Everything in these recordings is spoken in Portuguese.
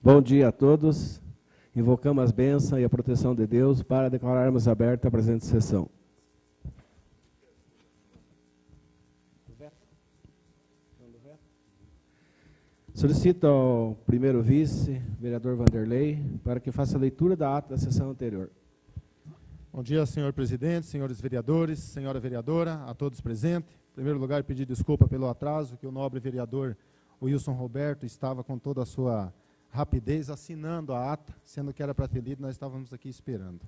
Bom dia a todos. Invocamos as bênçãos e a proteção de Deus para declararmos aberta a presente sessão. Solicito ao primeiro vice, vereador Vanderlei, para que faça a leitura da ata da sessão anterior. Bom dia, senhor presidente, senhores vereadores, senhora vereadora, a todos presentes. Em primeiro lugar, pedir desculpa pelo atraso, que o nobre vereador Wilson Roberto estava com toda a sua rapidez assinando a ata, sendo que era para ter lido, nós estávamos aqui esperando.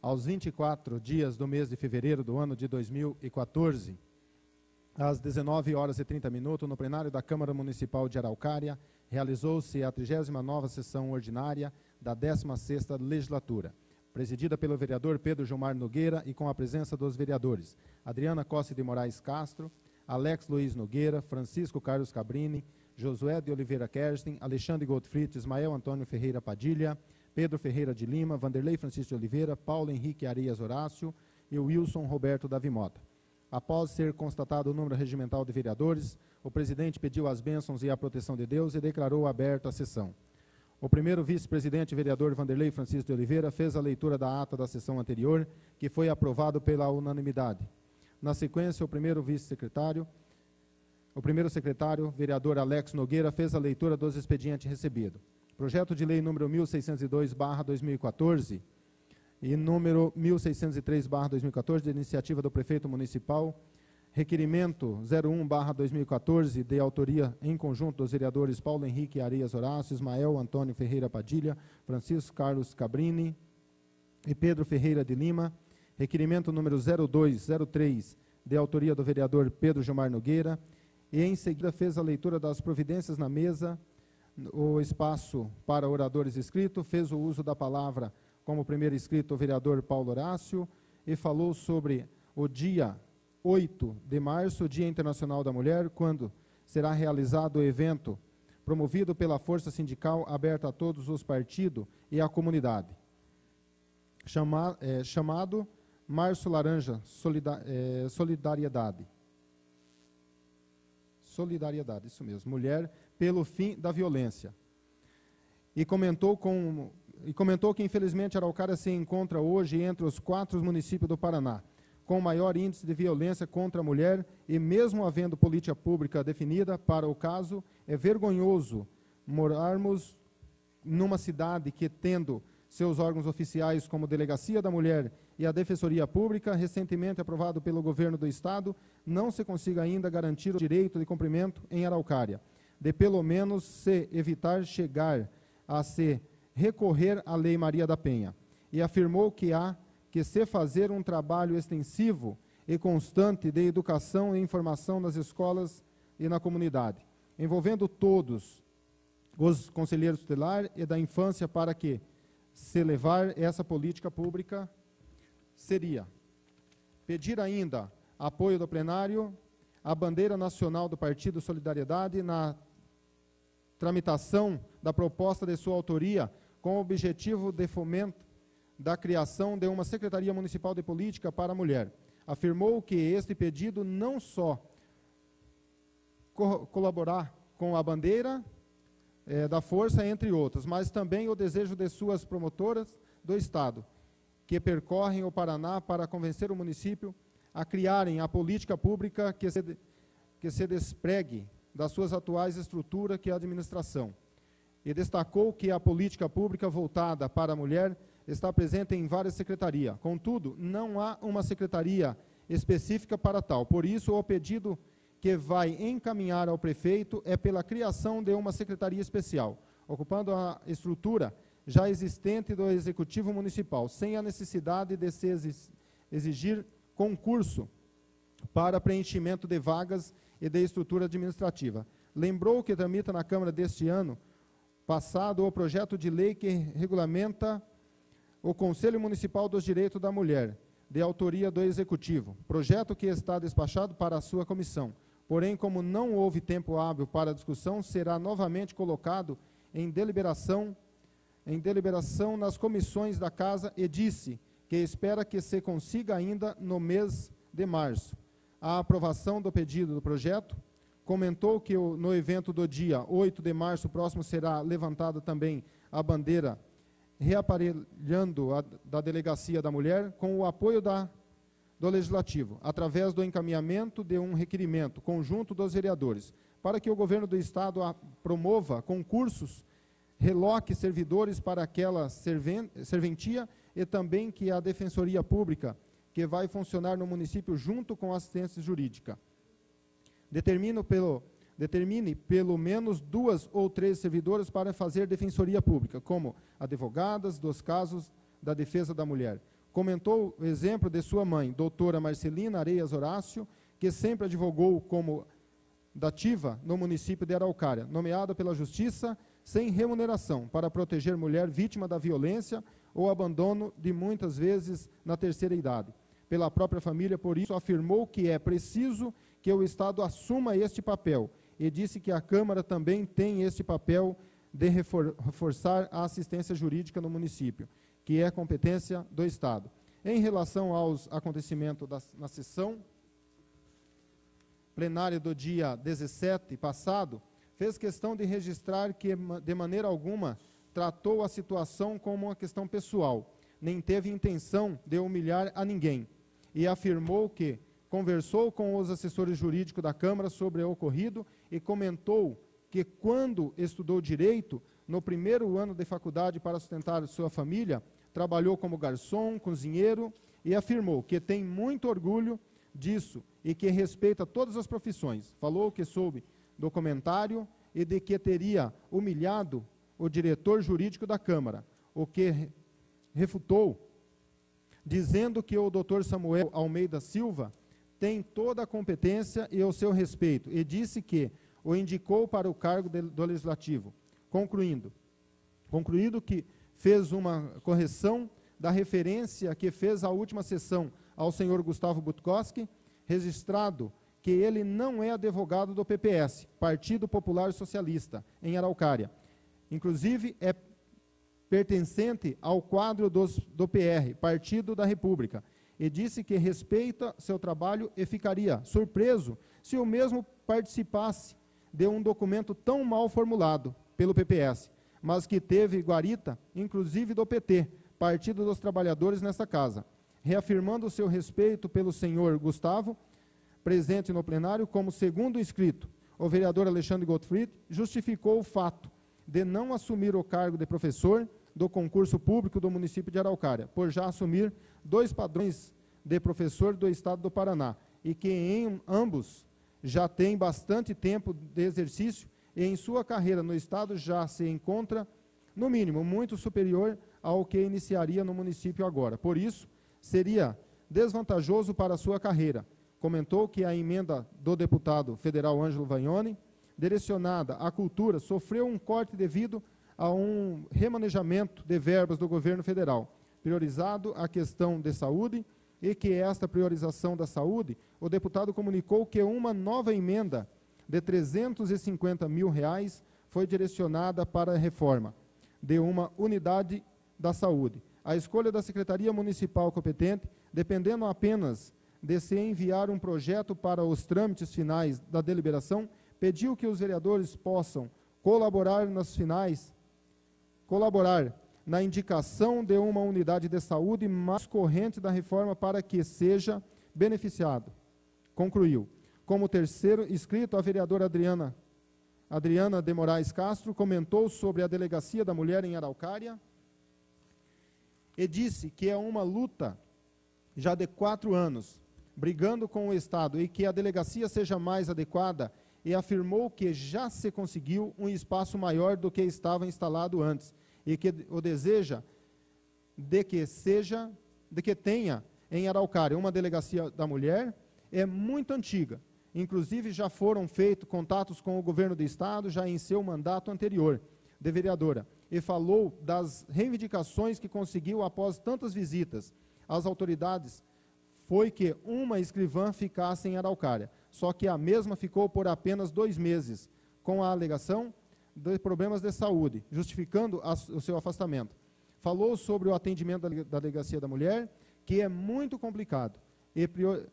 Aos 24 dias do mês de fevereiro do ano de 2014, às 19h30, no plenário da Câmara Municipal de Araucária, realizou-se a 39ª sessão ordinária da 16ª legislatura, presidida pelo vereador Pedro Gilmar Nogueira e com a presença dos vereadores Adriana Costa de Moraes Castro, Alex Luiz Nogueira, Francisco Carlos Cabrini, Josué de Oliveira Kersten, Alexandre Gottfried, Ismael Antônio Ferreira Padilha, Pedro Ferreira de Lima, Vanderlei Francisco de Oliveira, Paulo Henrique Arias Horácio e Wilson Roberto Davi Mota. Após ser constatado o número regimental de vereadores, o presidente pediu as bênçãos e a proteção de Deus e declarou aberta a sessão. O primeiro vice-presidente, vereador Vanderlei Francisco de Oliveira, fez a leitura da ata da sessão anterior, que foi aprovado pela unanimidade. Na sequência, o primeiro secretário, vereador Alex Nogueira, fez a leitura dos expedientes recebidos. Projeto de lei número 1602/2014 e número 1603/2014, de iniciativa do prefeito municipal, requerimento 01/2014, de autoria em conjunto dos vereadores Paulo Henrique Arias Horácio, Ismael Antônio Ferreira Padilha, Francisco Carlos Cabrini e Pedro Ferreira de Lima, requerimento número 0203, de autoria do vereador Pedro Gilmar Nogueira, e em seguida fez a leitura das providências na mesa, o espaço para oradores inscritos, fez o uso da palavra como primeiro inscrito o vereador Paulo Horácio, e falou sobre o dia 8 de março, Dia Internacional da Mulher, quando será realizado o evento promovido pela Força Sindical aberta a todos os partidos e à comunidade, chamado Março Laranja Solidariedade. Solidariedade, isso mesmo, Mulher pelo Fim da Violência. E comentou que, infelizmente, Araucária se encontra hoje entre os 4 municípios do Paraná com maior índice de violência contra a mulher, e mesmo havendo política pública definida para o caso, é vergonhoso morarmos numa cidade que, tendo seus órgãos oficiais como Delegacia da Mulher e a Defensoria Pública, recentemente aprovado pelo governo do Estado, não se consiga ainda garantir o direito de cumprimento em Araucária, de pelo menos se evitar chegar a se recorrer à Lei Maria da Penha, e afirmou que há que se fazer um trabalho extensivo e constante de educação e informação nas escolas e na comunidade, envolvendo todos os conselheiros tutelares e da infância, para que se levar essa política pública seria pedir ainda apoio do plenário à bandeira nacional do Partido Solidariedade na tramitação da proposta de sua autoria, com o objetivo de fomento da criação de uma Secretaria Municipal de Política para a Mulher. Afirmou que este pedido não só colaborar com a bandeira da força, entre outros, mas também o desejo de suas promotoras do Estado, que percorrem o Paraná para convencer o município a criarem a política pública que se despregue das suas atuais estruturas, que é a administração. E destacou que a política pública voltada para a mulher está presente em várias secretarias. Contudo, não há uma secretaria específica para tal. Por isso, o pedido que vai encaminhar ao prefeito é pela criação de uma secretaria especial, ocupando a estrutura já existente do Executivo Municipal, sem a necessidade de se exigir concurso para preenchimento de vagas e de estrutura administrativa. Lembrou que tramita na Câmara deste ano passado o projeto de lei que regulamenta o Conselho Municipal dos Direitos da Mulher, de autoria do Executivo, projeto que está despachado para a sua comissão. Porém, como não houve tempo hábil para a discussão, será novamente colocado em deliberação nas comissões da Casa, e disse que espera que se consiga ainda no mês de março a aprovação do pedido do projeto, comentou que no evento do dia 8 de março próximo será levantada também a bandeira reaparelhando da Delegacia da Mulher com o apoio do Legislativo, através do encaminhamento de um requerimento conjunto dos vereadores, para que o governo do Estado promova concursos, reloque servidores para aquela serventia e também que a Defensoria Pública, que vai funcionar no município junto com a assistência jurídica, determine pelo menos 2 ou 3 servidores para fazer defensoria pública, como advogadas dos casos da defesa da mulher. Comentou o exemplo de sua mãe, doutora Marcelina Areias Horácio, que sempre advogou como dativa no município de Araucária, nomeada pela Justiça sem remuneração, para proteger mulher vítima da violência ou abandono de muitas vezes na terceira idade. Pela própria família, por isso, afirmou que é preciso que o Estado assuma este papel e disse que a Câmara também tem este papel de reforçar a assistência jurídica no município, que é competência do Estado. Em relação aos acontecimentos na sessão plenária do dia 17 passado, fez questão de registrar que, de maneira alguma, tratou a situação como uma questão pessoal, nem teve intenção de humilhar a ninguém, e afirmou que conversou com os assessores jurídicos da Câmara sobre o ocorrido e comentou que, quando estudou Direito, no primeiro ano de faculdade para sustentar sua família, trabalhou como garçom, cozinheiro, e afirmou que tem muito orgulho disso e que respeita todas as profissões. Falou que soube do comentário e de que teria humilhado o diretor jurídico da Câmara, o que refutou, dizendo que o Dr. Samuel Almeida Silva tem toda a competência e o seu respeito, e disse que o indicou para o cargo do Legislativo, concluindo que fez uma correção da referência que fez à última sessão ao senhor Gustavo Butkowski, registrado que ele não é advogado do PPS, Partido Popular Socialista, em Araucária. Inclusive, é pertencente ao quadro do PR, Partido da República, e disse que respeita seu trabalho e ficaria surpreso se o mesmo participasse de um documento tão mal formulado pelo PPS, mas que teve guarita, inclusive do PT, Partido dos Trabalhadores, nessa casa. Reafirmando seu respeito pelo senhor Gustavo, presente no plenário, como segundo inscrito, o vereador Alexandre Gottfried justificou o fato de não assumir o cargo de professor do concurso público do município de Araucária, por já assumir 2 padrões de professor do Estado do Paraná, e que em ambos já tem bastante tempo de exercício e em sua carreira no Estado já se encontra, no mínimo, muito superior ao que iniciaria no município agora. Por isso, seria desvantajoso para a sua carreira. Comentou que a emenda do deputado federal Ângelo Vagnoni, direcionada à cultura, sofreu um corte devido a um remanejamento de verbas do governo federal, priorizado a questão de saúde, e que esta priorização da saúde, o deputado comunicou que uma nova emenda de R$350 mil foi direcionada para a reforma de uma unidade da saúde. A escolha da Secretaria Municipal competente, dependendo apenas de se enviar um projeto para os trâmites finais da deliberação, pediu que os vereadores possam colaborar na indicação de uma unidade de saúde mais corrente da reforma para que seja beneficiado. Concluiu. Como terceiro inscrito, a vereadora Adriana de Moraes Castro comentou sobre a Delegacia da Mulher em Araucária e disse que é uma luta já de 4 anos, brigando com o Estado, e que a delegacia seja mais adequada, e afirmou que já se conseguiu um espaço maior do que estava instalado antes, e que o deseja de que tenha em Araucária uma delegacia da mulher é muito antiga. Inclusive, já foram feitos contatos com o governo do Estado, já em seu mandato anterior, de vereadora, e falou das reivindicações que conseguiu após tantas visitas às autoridades, foi que uma escrivã ficasse em Araucária, só que a mesma ficou por apenas 2 meses, com a alegação de problemas de saúde, justificando o seu afastamento. Falou sobre o atendimento da Delegacia da Mulher, que é muito complicado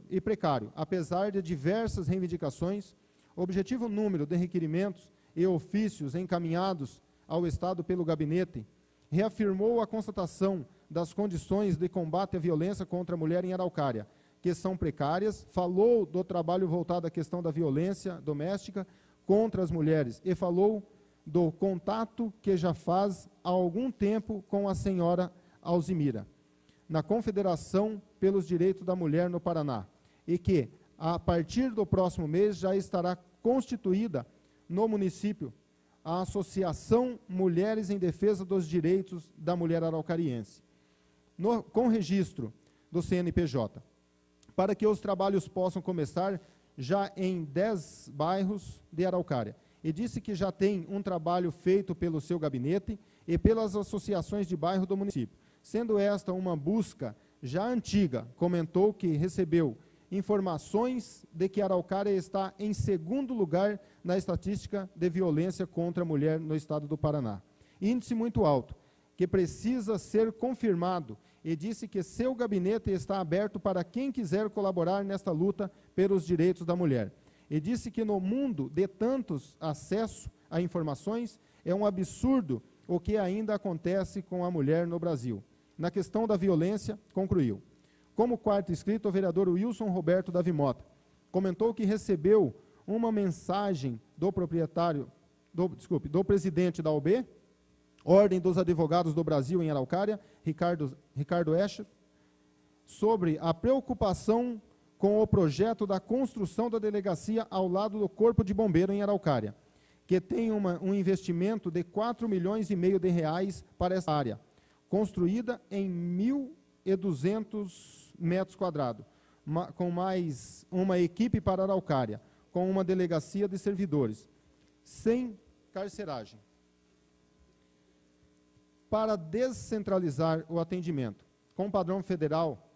e precário. Apesar de diversas reivindicações, objetivo número de requerimentos e ofícios encaminhados ao Estado pelo gabinete, reafirmou a constatação das condições de combate à violência contra a mulher em Araucária, que são precárias, falou do trabalho voltado à questão da violência doméstica contra as mulheres e falou do contato que já faz há algum tempo com a senhora Alzimira, na Confederação pelos Direitos da Mulher no Paraná, e que, a partir do próximo mês, já estará constituída no município a Associação Mulheres em Defesa dos Direitos da Mulher Araucariense, com registro do CNPJ, para que os trabalhos possam começar já em 10 bairros de Araucária. E disse que já tem um trabalho feito pelo seu gabinete e pelas associações de bairro do município. Sendo esta uma busca já antiga, comentou que recebeu informações de que Araucária está em segundo lugar na estatística de violência contra a mulher no estado do Paraná. Índice muito alto, que precisa ser confirmado, e disse que seu gabinete está aberto para quem quiser colaborar nesta luta pelos direitos da mulher. E disse que no mundo de tantos acesso a informações, é um absurdo o que ainda acontece com a mulher no Brasil. Na questão da violência, concluiu. Como quarto escrito, o vereador Wilson Roberto Davi Mota comentou que recebeu uma mensagem do presidente da OAB, Ordem dos Advogados do Brasil em Araucária, Ricardo Escher, sobre a preocupação com o projeto da construção da delegacia ao lado do Corpo de Bombeiro em Araucária, que tem um investimento de 4,5 milhões de reais para essa área, construída em 1.200 metros quadrados, com mais uma equipe para Araucária, com uma delegacia de servidores, sem carceragem, para descentralizar o atendimento, com padrão federal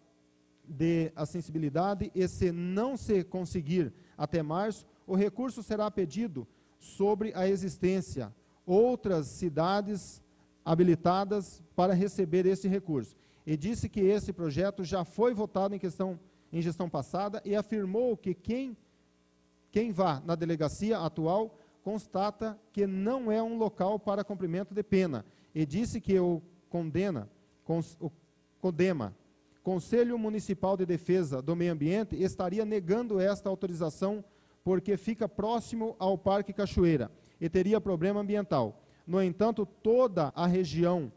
de acessibilidade, e se não se conseguir até março, o recurso será pedido sobre a existência outras cidades habilitadas para receber esse recurso. E disse que esse projeto já foi votado em gestão passada e afirmou que quem vá na delegacia atual constata que não é um local para cumprimento de pena, e disse que o CODEMA, Conselho Municipal de Defesa do Meio Ambiente, estaria negando esta autorização porque fica próximo ao Parque Cachoeira e teria problema ambiental. No entanto, toda a região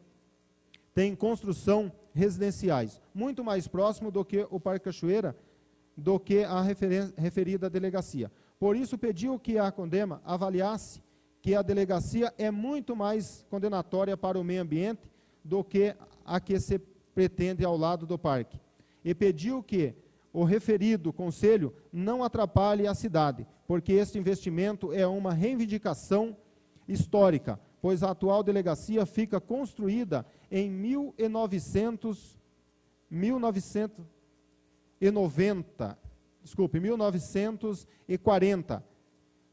tem construção residenciais, muito mais próximo do que o Parque Cachoeira, do que a referida delegacia. Por isso, pediu que a CODEMA avaliasse que a delegacia é muito mais condenatória para o meio ambiente do que a que se pretende ao lado do parque. E pediu que o referido conselho não atrapalhe a cidade, porque este investimento é uma reivindicação histórica, pois a atual delegacia fica construída em 1940,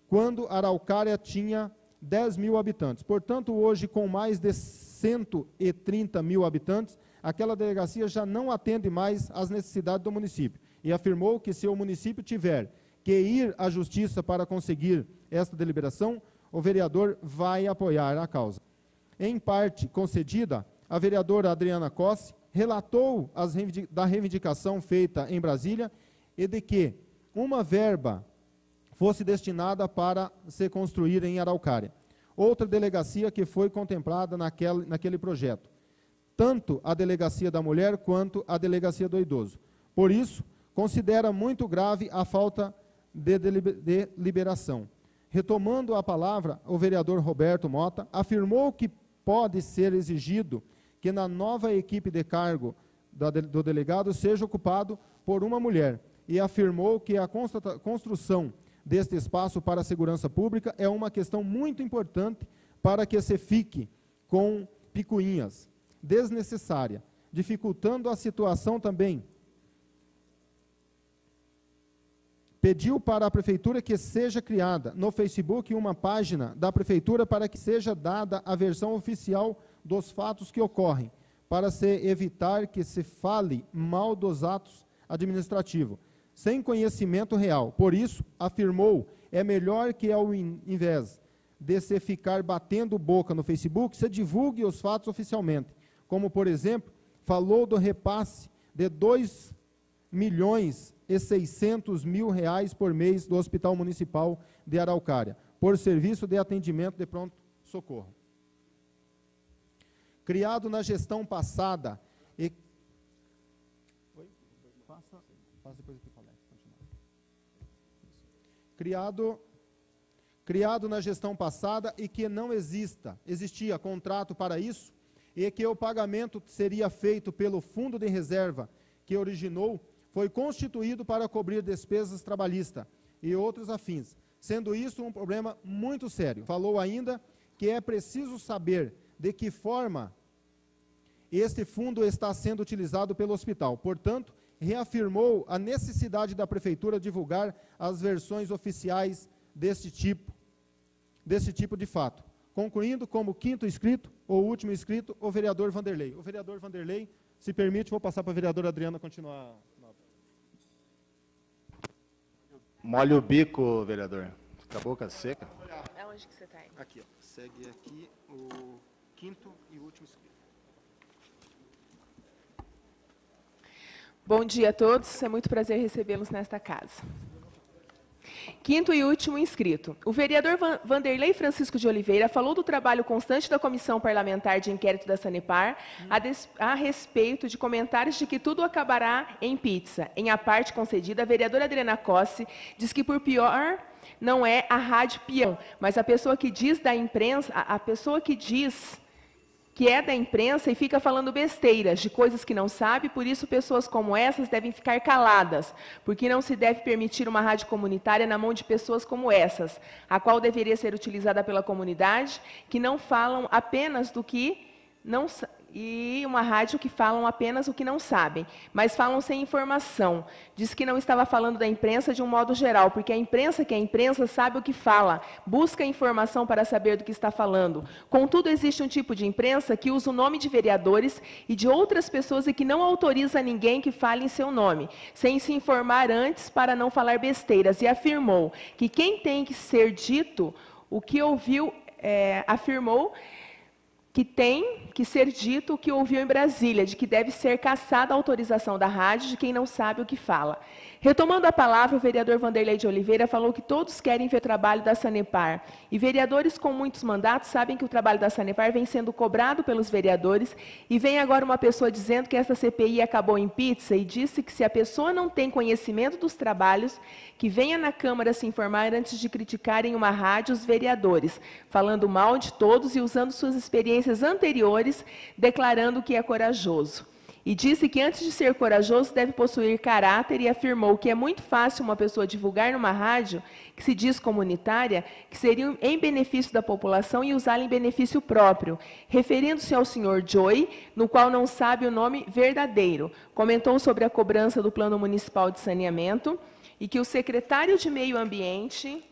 quando Araucária tinha 10 mil habitantes. Portanto, hoje, com mais de 130 mil habitantes, aquela delegacia já não atende mais às necessidades do município. E afirmou que se o município tiver que ir à justiça para conseguir esta deliberação, o vereador vai apoiar a causa. Em parte concedida, a vereadora Adriana Cossi relatou da reivindicação feita em Brasília e de que uma verba fosse destinada para se construir em Araucária. Outra delegacia que foi contemplada naquele projeto, tanto a delegacia da mulher quanto a delegacia do idoso. Por isso, considera muito grave a falta de deliberação. Retomando a palavra, o vereador Roberto Mota afirmou que pode ser exigido que na nova equipe de cargo do delegado seja ocupado por uma mulher, e afirmou que a construção deste espaço para a segurança pública é uma questão muito importante para que se fique com picuinhas desnecessária, dificultando a situação também. Pediu para a Prefeitura que seja criada no Facebook uma página da Prefeitura para que seja dada a versão oficial dos fatos que ocorrem, para se evitar que se fale mal dos atos administrativos, sem conhecimento real. Por isso, afirmou é melhor que, ao invés de se ficar batendo boca no Facebook, se divulgue os fatos oficialmente, como, por exemplo, falou do repasse de 2.600.000 reais por mês do Hospital Municipal de Araucária, por serviço de atendimento de pronto-socorro. Criado na gestão passada e... Passa depois aqui, Alex, criado na gestão passada e que não existia contrato para isso, e que o pagamento seria feito pelo fundo de reserva que originou, foi constituído para cobrir despesas trabalhistas e outros afins, sendo isso um problema muito sério. Falou ainda que é preciso saber de que forma este fundo está sendo utilizado pelo hospital. Portanto, reafirmou a necessidade da Prefeitura divulgar as versões oficiais desse tipo de fato. Concluindo, como quinto inscrito, ou último inscrito, o vereador Vanderlei. O vereador Vanderlei, se permite, vou passar para a vereadora Adriana continuar. Molhe o bico, vereador. Fica a boca seca. Aonde que você está aí? Aqui, ó. Segue aqui o quinto e último inscrito. Bom dia a todos, é muito prazer recebê-los nesta casa. Quinto e último inscrito. O vereador Vanderlei Francisco de Oliveira falou do trabalho constante da Comissão Parlamentar de Inquérito da Sanepar a respeito de comentários de que tudo acabará em pizza. Em a parte concedida, a vereadora Adriana Cossi diz que, por pior, não é a rádio peão, mas a pessoa que diz da imprensa, a pessoa que diz que é da imprensa e fica falando besteiras de coisas que não sabe, por isso pessoas como essas devem ficar caladas, porque não se deve permitir uma rádio comunitária na mão de pessoas como essas, a qual deveria ser utilizada pela comunidade, que não falam apenas do que não e uma rádio que falam apenas o que não sabem, mas falam sem informação. Diz que não estava falando da imprensa de um modo geral, porque a imprensa que é a imprensa sabe o que fala, busca informação para saber do que está falando. Contudo, existe um tipo de imprensa que usa o nome de vereadores e de outras pessoas e que não autoriza ninguém que fale em seu nome, sem se informar antes para não falar besteiras, e afirmou que quem tem que ser dito, o que ouviu, afirmou que tem que ser dito o que ouviu em Brasília, de que deve ser cassada a autorização da rádio de quem não sabe o que fala. Retomando a palavra, o vereador Vanderlei de Oliveira falou que todos querem ver o trabalho da Sanepar. E vereadores com muitos mandatos sabem que o trabalho da Sanepar vem sendo cobrado pelos vereadores, e vem agora uma pessoa dizendo que essa CPI acabou em pizza, e disse que se a pessoa não tem conhecimento dos trabalhos, que venha na Câmara se informar antes de criticarem uma rádio os vereadores, falando mal de todos e usando suas experiências anteriores, declarando que é corajoso. E disse que antes de ser corajoso deve possuir caráter, e afirmou que é muito fácil uma pessoa divulgar numa rádio que se diz comunitária, que seria em benefício da população, e usá-la em benefício próprio, referindo-se ao senhor Joey, no qual não sabe o nome verdadeiro. Comentou sobre a cobrança do Plano Municipal de Saneamento, e que o secretário de Meio Ambiente,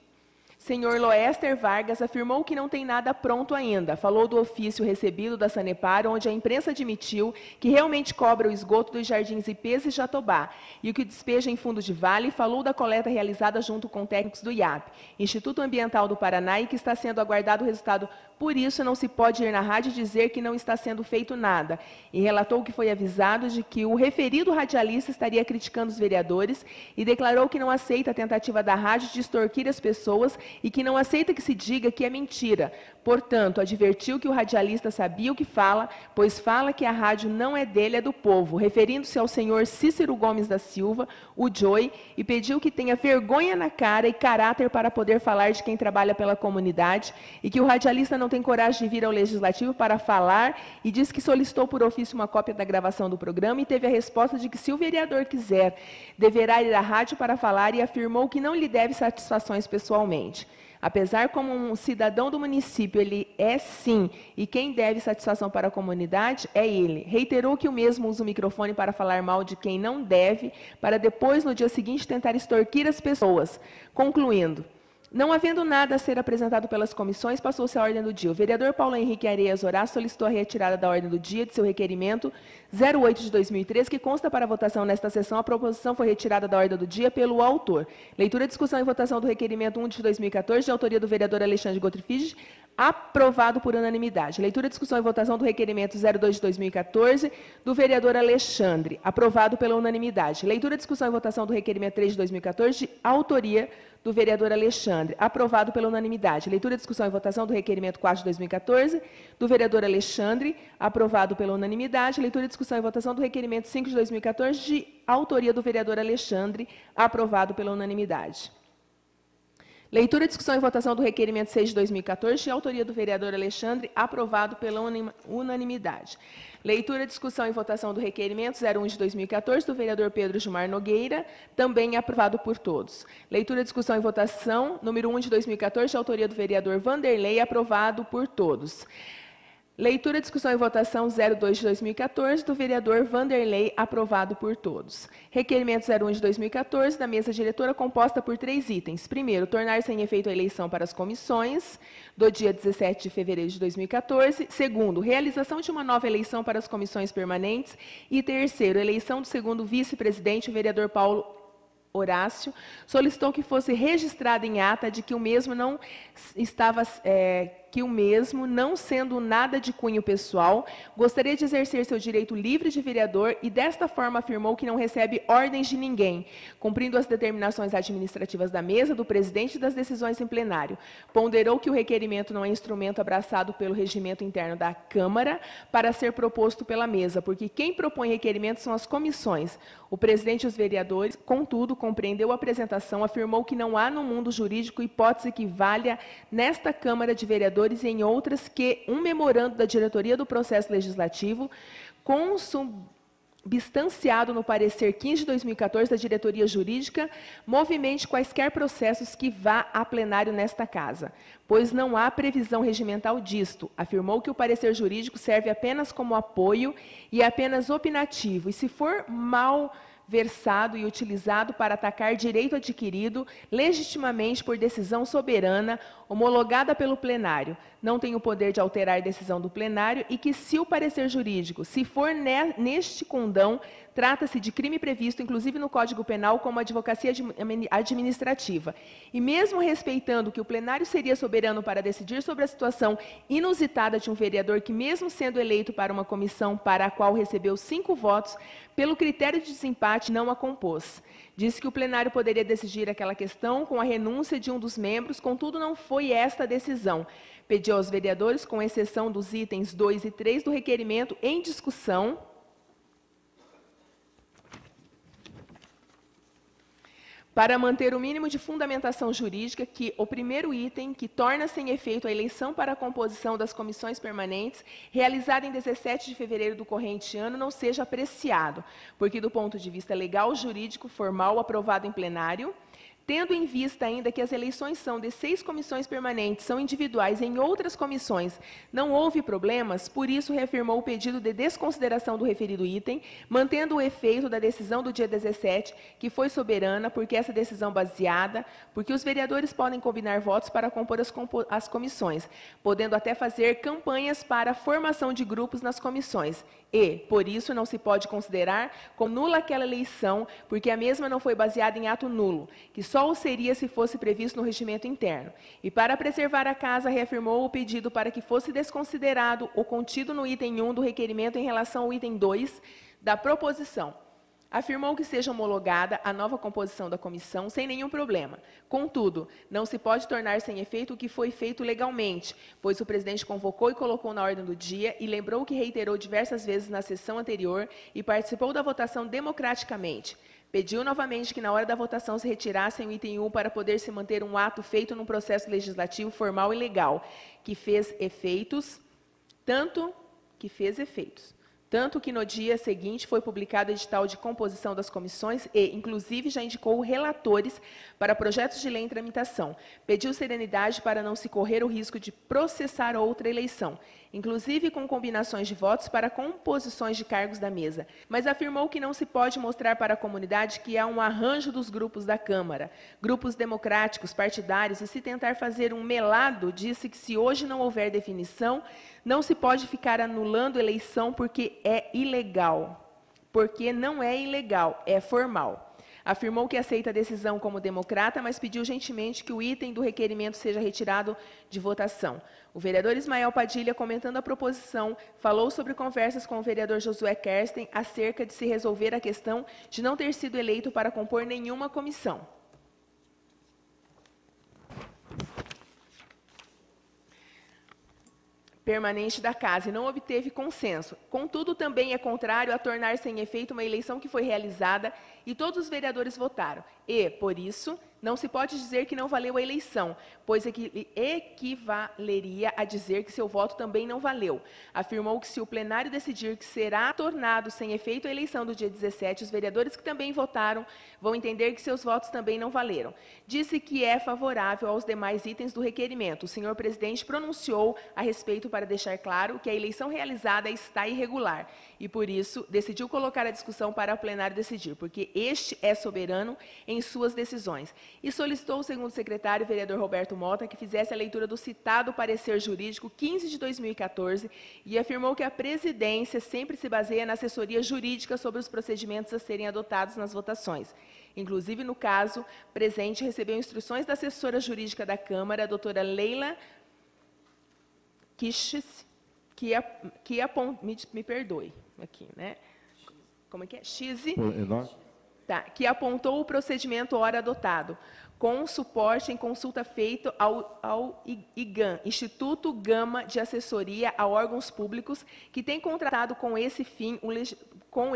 senhor Loester Vargas, afirmou que não tem nada pronto ainda. Falou do ofício recebido da Sanepar, onde a imprensa admitiu que realmente cobra o esgoto dos Jardins Ipês e Jatobá, e o que despeja em fundo de vale. Falou da coleta realizada junto com técnicos do IAP, Instituto Ambiental do Paraná, e que está sendo aguardado o resultado. Por isso, não se pode ir na rádio dizer que não está sendo feito nada. E relatou que foi avisado de que o referido radialista estaria criticando os vereadores, e declarou que não aceita a tentativa da rádio de extorquir as pessoas e que não aceita que se diga que é mentira. Portanto, advertiu que o radialista sabia o que fala, pois fala que a rádio não é dele, é do povo, referindo-se ao senhor Cícero Gomes da Silva, o Joey, e pediu que tenha vergonha na cara e caráter para poder falar de quem trabalha pela comunidade, e que o radialista não tem coragem de vir ao Legislativo para falar, e diz que solicitou por ofício uma cópia da gravação do programa, e teve a resposta de que, se o vereador quiser, deverá ir à rádio para falar, e afirmou que não lhe deve satisfações pessoalmente. Apesar, como um cidadão do município, ele é sim, e quem deve satisfação para a comunidade é ele. Reiterou que o mesmo usa o microfone para falar mal de quem não deve, para depois, no dia seguinte, tentar extorquir as pessoas. Concluindo, Não havendo nada a ser apresentado pelas comissões, passou-se à ordem do dia. O vereador Paulo Henrique Areias Horácio solicitou a retirada da ordem do dia de seu requerimento 08 de 2013, que consta para votação nesta sessão. A proposição foi retirada da ordem do dia pelo autor. Leitura, discussão e votação do requerimento 1 de 2014, de autoria do vereador Alexandre Gotrifige, aprovado por unanimidade. Leitura, discussão e votação do requerimento 02 de 2014, do vereador Alexandre, aprovado pela unanimidade. Leitura, discussão e votação do requerimento 3 de 2014, de autoria do vereador Alexandre, aprovado pela unanimidade. Leitura, discussão e votação do requerimento 4 de 2014, do vereador Alexandre, aprovado pela unanimidade. Leitura, discussão e votação do requerimento 5 de 2014, de autoria do vereador Alexandre, aprovado pela unanimidade. Leitura, discussão e votação do requerimento 6 de 2014, de autoria do vereador Alexandre, aprovado pela unanimidade. Leitura, discussão e votação do requerimento 01 de 2014, do vereador Pedro Gilmar Nogueira, também aprovado por todos. Leitura, discussão e votação número 1 de 2014, de autoria do vereador Vanderlei, aprovado por todos. Leitura, discussão e votação 02 de 2014, do vereador Vanderlei, aprovado por todos. Requerimento 01 de 2014, da mesa diretora, composta por 3 itens. Primeiro, tornar sem efeito a eleição para as comissões, do dia 17 de fevereiro de 2014. Segundo, realização de uma nova eleição para as comissões permanentes. E terceiro, eleição do segundo vice-presidente, o vereador Paulo Horácio, solicitou que fosse registrado em ata de que o mesmo não estava... que o mesmo, não sendo nada de cunho pessoal, gostaria de exercer seu direito livre de vereador e, desta forma, afirmou que não recebe ordens de ninguém, cumprindo as determinações administrativas da mesa, do presidente e das decisões em plenário. Ponderou que o requerimento não é instrumento abraçado pelo regimento interno da Câmara para ser proposto pela mesa, porque quem propõe requerimentos são as comissões. O presidente e os vereadores, contudo, compreendeu a apresentação, afirmou que não há no mundo jurídico hipótese que valha nesta Câmara de Vereadores e em outras que um memorando da diretoria do processo legislativo, consubstanciado no parecer 15 de 2014 da diretoria jurídica, movimente quaisquer processos que vá a plenário nesta casa, pois não há previsão regimental disto. Afirmou que o parecer jurídico serve apenas como apoio e é apenas opinativo, e se for mal versado e utilizado para atacar direito adquirido legitimamente por decisão soberana, homologada pelo plenário, não tem o poder de alterar a decisão do plenário, e que, se o parecer jurídico, se for neste condão, trata-se de crime previsto, inclusive no Código Penal, como advocacia administrativa. E mesmo respeitando que o plenário seria soberano para decidir sobre a situação inusitada de um vereador que, mesmo sendo eleito para uma comissão para a qual recebeu 5 votos, pelo critério de desempate não a compôs. Disse que o plenário poderia decidir aquela questão com a renúncia de um dos membros, contudo não foi esta a decisão. Pediu aos vereadores, com exceção dos itens 2 e 3 do requerimento em discussão, para manter o mínimo de fundamentação jurídica, que o primeiro item, que torna sem efeito a eleição para a composição das comissões permanentes, realizada em 17 de fevereiro do corrente ano, não seja apreciado, porque, do ponto de vista legal, jurídico, formal, aprovado em plenário, tendo em vista ainda que as eleições são de 6 comissões permanentes, são individuais em outras comissões, não houve problemas, por isso reafirmou o pedido de desconsideração do referido item, mantendo o efeito da decisão do dia 17, que foi soberana, porque essa decisão baseada, porque os vereadores podem combinar votos para compor as comissões, podendo até fazer campanhas para a formação de grupos nas comissões, e, por isso, não se pode considerar como nula aquela eleição, porque a mesma não foi baseada em ato nulo, que só o seria se fosse previsto no regimento interno. E, para preservar a casa, reafirmou o pedido para que fosse desconsiderado o contido no item 1 do requerimento em relação ao item 2 da proposição. Afirmou que seja homologada a nova composição da comissão sem nenhum problema. Contudo, não se pode tornar sem efeito o que foi feito legalmente, pois o presidente convocou e colocou na ordem do dia e lembrou que reiterou diversas vezes na sessão anterior e participou da votação democraticamente. Pediu novamente que na hora da votação se retirassem o item 1 para poder se manter um ato feito num processo legislativo formal e legal, que fez efeitos, tanto que no dia seguinte foi publicado o edital de composição das comissões e, inclusive, já indicou relatores para projetos de lei em tramitação. Pediu serenidade para não se correr o risco de processar outra eleição, inclusive com combinações de votos para composições de cargos da mesa, mas afirmou que não se pode mostrar para a comunidade que há um arranjo dos grupos da Câmara, grupos democráticos, partidários, e se tentar fazer um melado, disse que se hoje não houver definição, não se pode ficar anulando eleição porque é ilegal, porque não é ilegal, é formal. Afirmou que aceita a decisão como democrata, mas pediu gentilmente que o item do requerimento seja retirado de votação. O vereador Ismael Padilha, comentando a proposição, falou sobre conversas com o vereador Josué Kersten acerca de se resolver a questão de não ter sido eleito para compor nenhuma comissão. Permanente da Casa e não obteve consenso. Contudo, também é contrário a tornar sem efeito uma eleição que foi realizada e todos os vereadores votaram. E, por isso, não se pode dizer que não valeu a eleição, pois equivaleria a dizer que seu voto também não valeu. Afirmou que se o plenário decidir que será tornado sem efeito a eleição do dia 17, os vereadores que também votaram vão entender que seus votos também não valeram. Disse que é favorável aos demais itens do requerimento. O senhor presidente pronunciou a respeito para deixar claro que a eleição realizada está irregular e, por isso, decidiu colocar a discussão para o plenário decidir, porque este é soberano em suas decisões. E solicitou, segundo o secretário, o vereador Roberto Mota, que fizesse a leitura do citado parecer jurídico 15 de 2014 e afirmou que a presidência sempre se baseia na assessoria jurídica sobre os procedimentos a serem adotados nas votações. Inclusive, no caso presente, recebeu instruções da assessora jurídica da Câmara, a doutora Leila Kishes, me perdoe, aqui, né? Como é que é? Tá, que apontou o procedimento ora adotado, com suporte em consulta feito ao IGAM, Instituto Gama de Assessoria a Órgãos Públicos, que tem contratado com esse fim com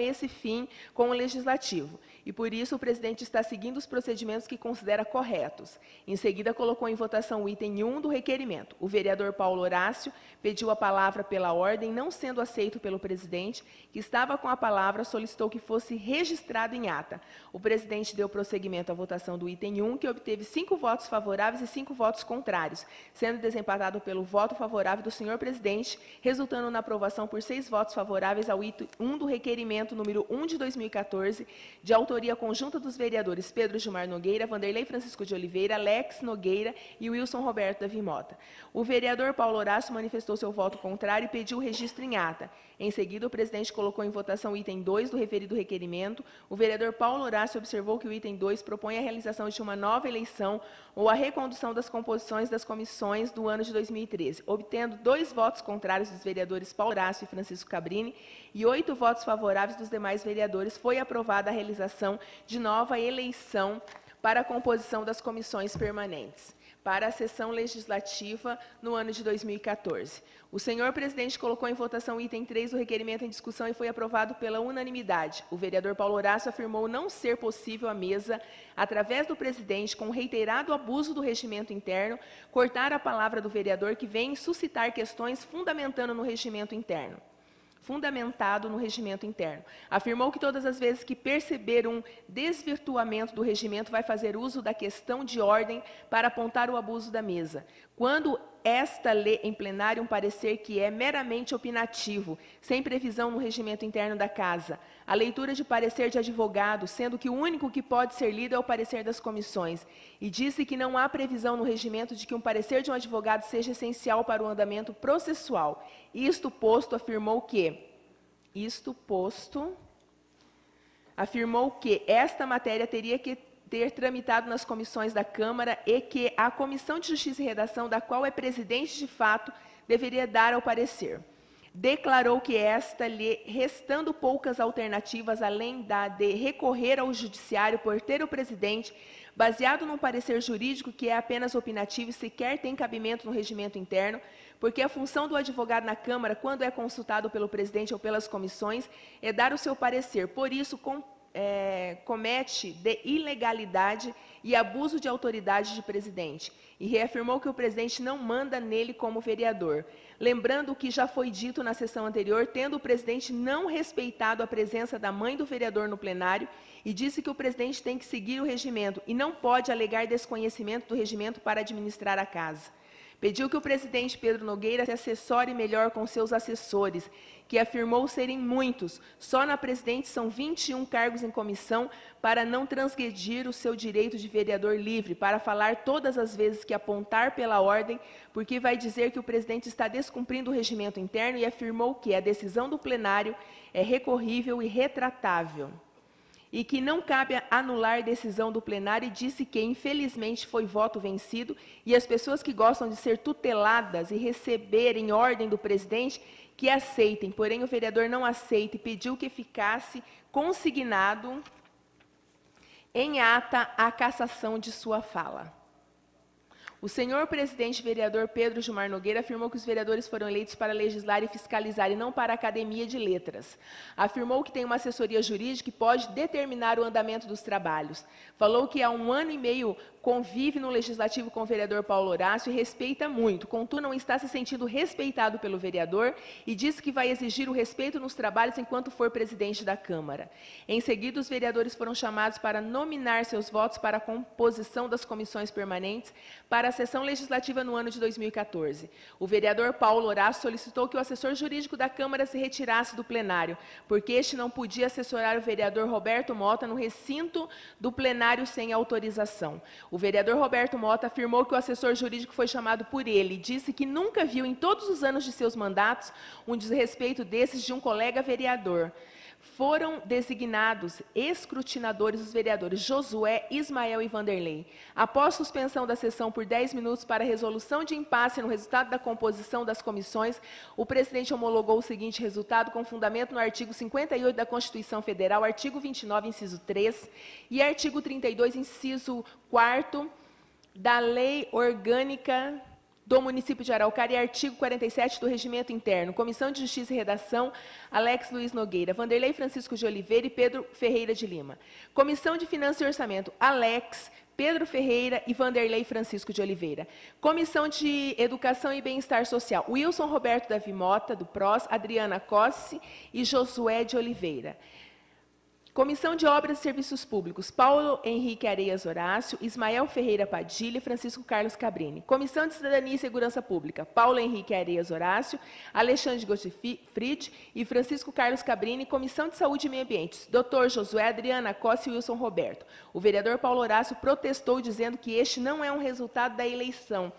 o Legislativo. E, por isso, o presidente está seguindo os procedimentos que considera corretos. Em seguida, colocou em votação o item 1 do requerimento. O vereador Paulo Horácio pediu a palavra pela ordem, não sendo aceito pelo presidente, que estava com a palavra, solicitou que fosse registrado em ata. O presidente deu prosseguimento à votação do item 1, que obteve 5 votos favoráveis e 5 votos contrários, sendo desempatado pelo voto favorável do senhor presidente, resultando na aprovação por 6 votos favoráveis ao item 1 do requerimento número 1 de 2014, de autoria conjunta dos vereadores Pedro Gilmar Nogueira, Vanderlei Francisco de Oliveira, Alex Nogueira e Wilson Roberto Davi Mota. O vereador Paulo Horácio manifestou seu voto contrário e pediu o registro em ata. Em seguida, o presidente colocou em votação o item 2 do referido requerimento. O vereador Paulo Horácio observou que o item 2 propõe a realização de uma nova eleição ou a recondução das composições das comissões do ano de 2013, obtendo 2 votos contrários dos vereadores Paulo Horácio e Francisco Cabrini e 8 votos favoráveis dos demais vereadores, foi aprovada a realização de nova eleição para a composição das comissões permanentes para a sessão legislativa no ano de 2014. O senhor presidente colocou em votação o item 3 do requerimento em discussão e foi aprovado pela unanimidade. O vereador Paulo Horácio afirmou não ser possível a mesa, através do presidente, com reiterado abuso do regimento interno, cortar a palavra do vereador que vem suscitar questões fundamentado no regimento interno. Afirmou que todas as vezes que perceber um desvirtuamento do regimento, vai fazer uso da questão de ordem para apontar o abuso da mesa. Quando esta lê em plenário um parecer que é meramente opinativo, sem previsão no regimento interno da Casa, a leitura de parecer de advogado, sendo que o único que pode ser lido é o parecer das comissões, e disse que não há previsão no regimento de que um parecer de um advogado seja essencial para o andamento processual. Isto posto, afirmou que esta matéria teria que ter tramitado nas comissões da Câmara e que a Comissão de Justiça e Redação, da qual é presidente de fato, deveria dar ao parecer. Declarou que esta lhe restando poucas alternativas, além da de recorrer ao judiciário por ter o presidente, baseado num parecer jurídico que é apenas opinativo e sequer tem cabimento no regimento interno, porque a função do advogado na Câmara, quando é consultado pelo presidente ou pelas comissões, é dar o seu parecer. Por isso, comete de ilegalidade e abuso de autoridade de presidente, e reafirmou que o presidente não manda nele como vereador. Lembrando o que já foi dito na sessão anterior, tendo o presidente não respeitado a presença da mãe do vereador no plenário, e disse que o presidente tem que seguir o regimento e não pode alegar desconhecimento do regimento para administrar a casa. Pediu que o presidente Pedro Nogueira se assessore melhor com seus assessores, que afirmou serem muitos. Só na presidente são 21 cargos em comissão, para não transgredir o seu direito de vereador livre, para falar todas as vezes que apontar pela ordem, porque vai dizer que o presidente está descumprindo o regimento interno, e afirmou que a decisão do plenário é recorrível e retratável, e que não cabe anular decisão do plenário, e disse que, infelizmente, foi voto vencido, e as pessoas que gostam de ser tuteladas e receberem ordem do presidente, que aceitem. Porém, o vereador não aceita e pediu que ficasse consignado em ata a cassação de sua fala. O senhor presidente vereador Pedro Gilmar Nogueira afirmou que os vereadores foram eleitos para legislar e fiscalizar e não para a Academia de Letras. Afirmou que tem uma assessoria jurídica que pode determinar o andamento dos trabalhos. Falou que há 1 ano e meio convive no Legislativo com o vereador Paulo Horácio e respeita muito, contudo não está se sentindo respeitado pelo vereador, e disse que vai exigir o respeito nos trabalhos enquanto for presidente da Câmara. Em seguida, os vereadores foram chamados para nominar seus votos para a composição das comissões permanentes para a sessão legislativa no ano de 2014. O vereador Paulo Horácio solicitou que o assessor jurídico da Câmara se retirasse do plenário, porque este não podia assessorar o vereador Roberto Mota no recinto do plenário sem autorização. O vereador Roberto Mota afirmou que o assessor jurídico foi chamado por ele e disse que nunca viu em todos os anos de seus mandatos um desrespeito desses de um colega vereador. Foram designados escrutinadores os vereadores Josué, Ismael e Vanderlei. Após suspensão da sessão por 10 minutos para resolução de impasse no resultado da composição das comissões, o presidente homologou o seguinte resultado com fundamento no artigo 58 da Constituição Federal, artigo 29, inciso 3, e artigo 32, inciso 4, da Lei Orgânica do município de Araucária e artigo 47 do Regimento Interno. Comissão de Justiça e Redação, Alex Luiz Nogueira, Vanderlei Francisco de Oliveira e Pedro Ferreira de Lima. Comissão de Finanças e Orçamento, Alex, Pedro Ferreira e Vanderlei Francisco de Oliveira. Comissão de Educação e Bem-Estar Social, Wilson Roberto Davi Mota, do PROS, Adriana Cossi e Josué de Oliveira. Comissão de Obras e Serviços Públicos, Paulo Henrique Areias Horácio, Ismael Ferreira Padilha e Francisco Carlos Cabrini. Comissão de Cidadania e Segurança Pública, Paulo Henrique Areias Horácio, Alexandre Gottfried e Francisco Carlos Cabrini. Comissão de Saúde e Meio Ambiente, Dr. Josué, Adriana Costa e Wilson Roberto. O vereador Paulo Horácio protestou dizendo que este não é um resultado da eleição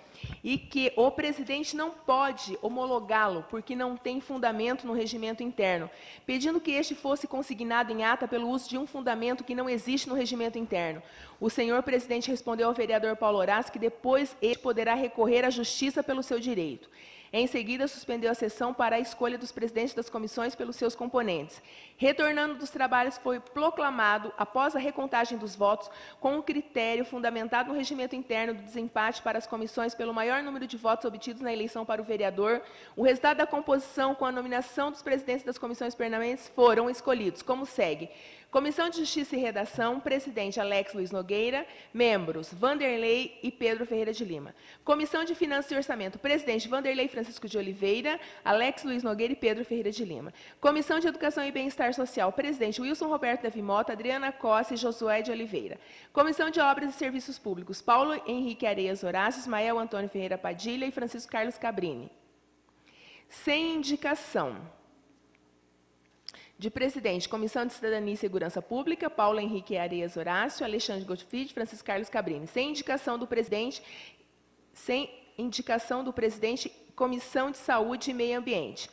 e que o presidente não pode homologá-lo porque não tem fundamento no regimento interno, pedindo que este fosse consignado em ata pelo uso de um fundamento que não existe no regimento interno. O senhor presidente respondeu ao vereador Paulo Horácio que depois ele poderá recorrer à justiça pelo seu direito. Em seguida, suspendeu a sessão para a escolha dos presidentes das comissões pelos seus componentes. Retornando dos trabalhos, foi proclamado, após a recontagem dos votos, com um critério fundamentado no regimento interno do desempate para as comissões pelo maior número de votos obtidos na eleição para o vereador, o resultado da composição com a nomeação dos presidentes das comissões permanentes foram escolhidos, como segue. Comissão de Justiça e Redação, presidente Alex Luiz Nogueira, membros Vanderlei e Pedro Ferreira de Lima. Comissão de Finanças e Orçamento, presidente Vanderlei Francisco de Oliveira, Alex Luiz Nogueira e Pedro Ferreira de Lima. Comissão de Educação e Bem-Estar Social, presidente Wilson Roberto Davi Mota, Adriana Costa e Josué de Oliveira. Comissão de Obras e Serviços Públicos, Paulo Henrique Areias Horácio, Ismael Antônio Ferreira Padilha e Francisco Carlos Cabrini. Sem indicação de presidente, Comissão de Cidadania e Segurança Pública, Paulo Henrique Areias Horácio, Alexandre Gottfried, Francisco Carlos Cabrini. Sem indicação do presidente, Comissão de Saúde e Meio Ambiente.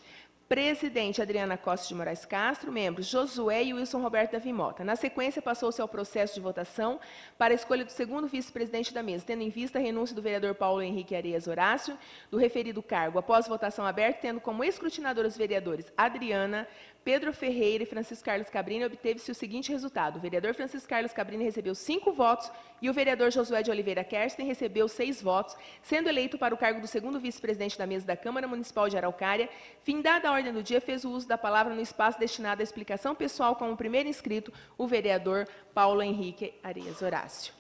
Presidente Adriana Costa de Moraes Castro, membros Josué e Wilson Roberto Davi Mota. Na sequência, passou-se ao processo de votação para a escolha do segundo vice-presidente da mesa, tendo em vista a renúncia do vereador Paulo Henrique Areias Horácio, do referido cargo. Após votação aberta, tendo como escrutinador os vereadores Adriana, Pedro Ferreira e Francisco Carlos Cabrini, obteve-se o seguinte resultado. O vereador Francisco Carlos Cabrini recebeu 5 votos e o vereador Josué de Oliveira Kersten recebeu 6 votos, sendo eleito para o cargo do segundo vice-presidente da mesa da Câmara Municipal de Araucária, findada a ordem do dia, fez o uso da palavra no espaço destinado à explicação pessoal como primeiro inscrito, o vereador Paulo Henrique Arias Horácio.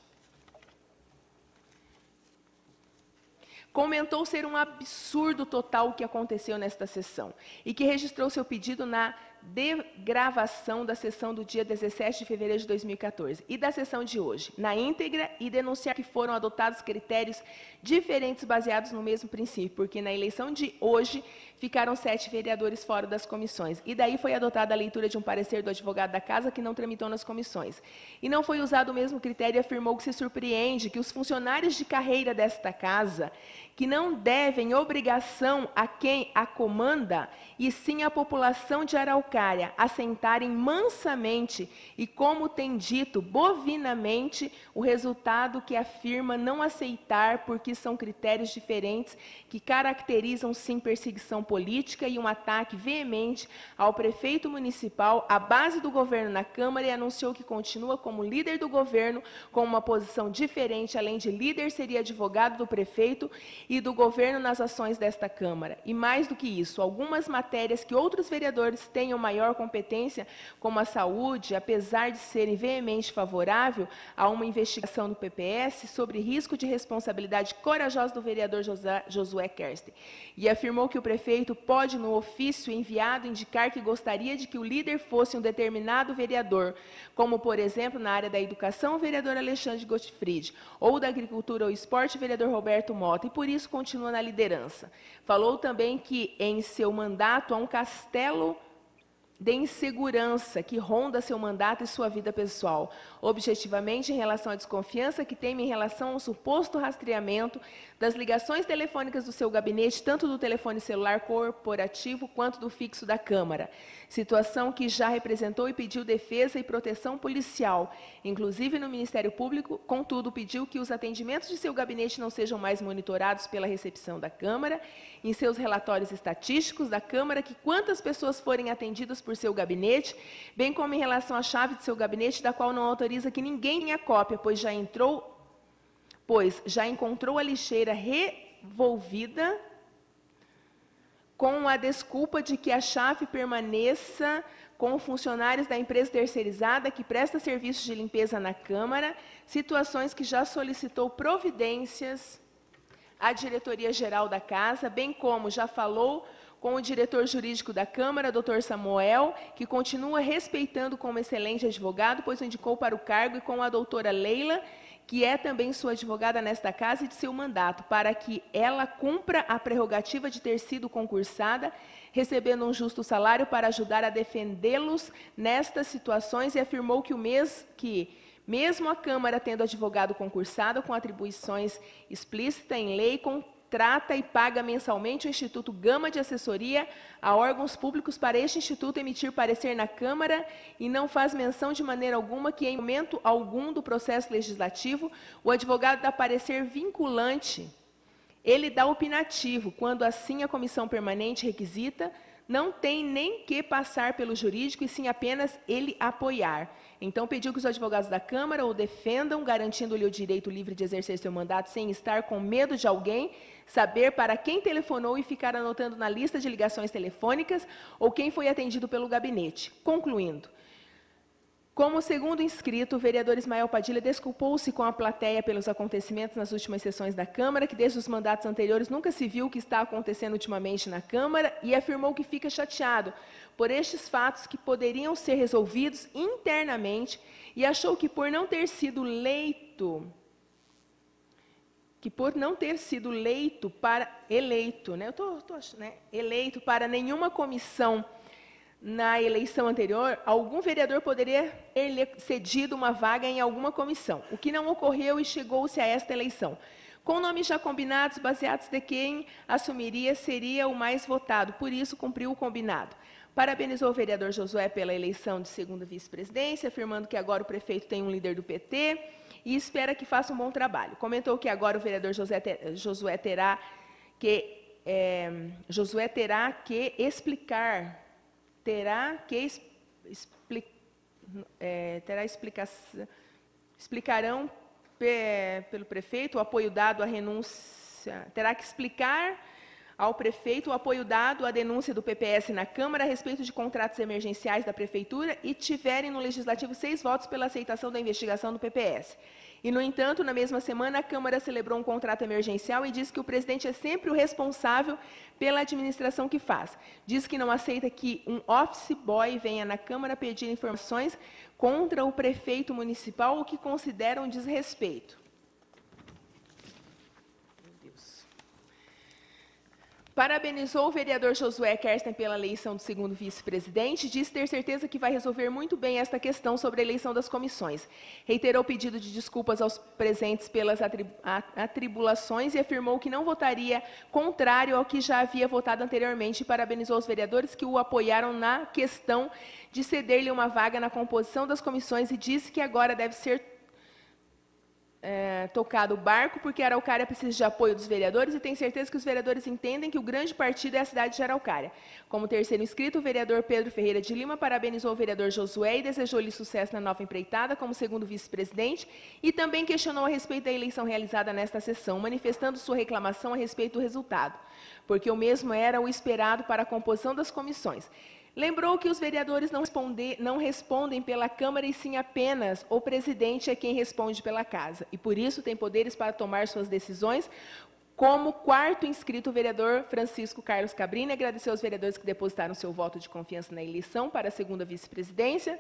Comentou ser um absurdo total o que aconteceu nesta sessão e que registrou seu pedido na degravação da sessão do dia 17 de fevereiro de 2014 e da sessão de hoje, na íntegra, e denunciar que foram adotados critérios diferentes baseados no mesmo princípio, porque na eleição de hoje ficaram 7 vereadores fora das comissões, e daí foi adotada a leitura de um parecer do advogado da casa que não tramitou nas comissões. E não foi usado o mesmo critério e afirmou que se surpreende que os funcionários de carreira desta casa, que não devem obrigação a quem a comanda, e sim a população de Araucária, assentarem mansamente e, como tem dito, bovinamente, o resultado que afirma não aceitar, porque são critérios diferentes que caracterizam, sim, perseguição política e um ataque veemente ao prefeito municipal, à base do governo na Câmara, e anunciou que continua como líder do governo, com uma posição diferente, além de líder, seria advogado do prefeito e do governo nas ações desta Câmara. E mais do que isso, algumas matérias que outros vereadores tenham maior competência, como a saúde, apesar de serem veemente favorável a uma investigação do PPS sobre risco de responsabilidade corajosa do vereador Josué Kersten. E afirmou que o prefeito pode, no ofício enviado, indicar que gostaria de que o líder fosse um determinado vereador, como, por exemplo, na área da educação, o vereador Alexandre Gottfried, ou da agricultura ou esporte, o vereador Roberto Mota, e por isso continua na liderança. Falou também que, em seu mandato, há um castelo de insegurança que ronda seu mandato e sua vida pessoal, objetivamente em relação à desconfiança que tem em relação ao suposto rastreamento das ligações telefônicas do seu gabinete, tanto do telefone celular corporativo quanto do fixo da Câmara, situação que já representou e pediu defesa e proteção policial, inclusive no Ministério Público. Contudo, pediu que os atendimentos de seu gabinete não sejam mais monitorados pela recepção da Câmara, em seus relatórios estatísticos da Câmara, que quantas pessoas forem atendidas por seu gabinete, bem como em relação à chave de seu gabinete, da qual não autoriza que ninguém tenha cópia, pois já encontrou a lixeira revolvida com a desculpa de que a chave permaneça com funcionários da empresa terceirizada que presta serviços de limpeza na Câmara, situações que já solicitou providências à diretoria-geral da Casa, bem como já falou com o diretor jurídico da Câmara, Dr. Samuel, que continua respeitando como excelente advogado, pois o indicou para o cargo, e com a doutora Leila, que é também sua advogada nesta casa e de seu mandato, para que ela cumpra a prerrogativa de ter sido concursada, recebendo um justo salário para ajudar a defendê-los nestas situações, e afirmou que mesmo a Câmara tendo advogado concursado com atribuições explícitas em lei, contrata e paga mensalmente o Instituto Gama de Assessoria a órgãos públicos para este instituto emitir parecer na Câmara, e não faz menção de maneira alguma que, em momento algum do processo legislativo, o advogado dá parecer vinculante. Ele dá opinativo, quando assim a comissão permanente requisita, não tem nem que passar pelo jurídico, e sim apenas ele apoiar. Então, pediu que os advogados da Câmara o defendam, garantindo-lhe o direito livre de exercer seu mandato sem estar com medo de alguém saber para quem telefonou e ficar anotando na lista de ligações telefônicas ou quem foi atendido pelo gabinete. Concluindo, como segundo inscrito, o vereador Ismael Padilha desculpou-se com a plateia pelos acontecimentos nas últimas sessões da Câmara, que desde os mandatos anteriores nunca se viu o que está acontecendo ultimamente na Câmara, e afirmou que fica chateado por estes fatos que poderiam ser resolvidos internamente, e achou que por não ter sido eleito para nenhuma comissão na eleição anterior, algum vereador poderia ter cedido uma vaga em alguma comissão, o que não ocorreu, e chegou-se a esta eleição, com nomes já combinados, baseados de quem assumiria seria o mais votado, por isso cumpriu o combinado. Parabenizou o vereador Josué pela eleição de segunda vice-presidência, afirmando que agora o prefeito tem um líder do PT e espera que faça um bom trabalho. Comentou que agora o vereador Josué terá que explicar explicarão pelo prefeito o apoio dado à renúncia, terá que explicar ao prefeito o apoio dado à denúncia do PPS na Câmara a respeito de contratos emergenciais da Prefeitura e tiverem no Legislativo 6 votos pela aceitação da investigação do PPS. E, no entanto, na mesma semana, a Câmara celebrou um contrato emergencial e disse que o presidente é sempre o responsável pela administração que faz. Diz que não aceita que um office boy venha na Câmara pedir informações contra o prefeito municipal, o que considera um desrespeito. Parabenizou o vereador Josué Kersten pela eleição do segundo vice-presidente e disse ter certeza que vai resolver muito bem esta questão sobre a eleição das comissões. Reiterou o pedido de desculpas aos presentes pelas atribulações e afirmou que não votaria contrário ao que já havia votado anteriormente e parabenizou os vereadores que o apoiaram na questão de ceder-lhe uma vaga na composição das comissões e disse que agora deve ser tocado o barco, porque Araucária precisa de apoio dos vereadores e tem certeza que os vereadores entendem que o grande partido é a cidade de Araucária. Como terceiro inscrito, o vereador Pedro Ferreira de Lima parabenizou o vereador Josué e desejou-lhe sucesso na nova empreitada como segundo vice-presidente e também questionou a respeito da eleição realizada nesta sessão, manifestando sua reclamação a respeito do resultado, porque o mesmo era o esperado para a composição das comissões. Lembrou que os vereadores não respondem pela Câmara e sim apenas o presidente é quem responde pela casa. E por isso tem poderes para tomar suas decisões. Como quarto inscrito, o vereador Francisco Carlos Cabrini agradeceu aos vereadores que depositaram seu voto de confiança na eleição para a segunda vice-presidência.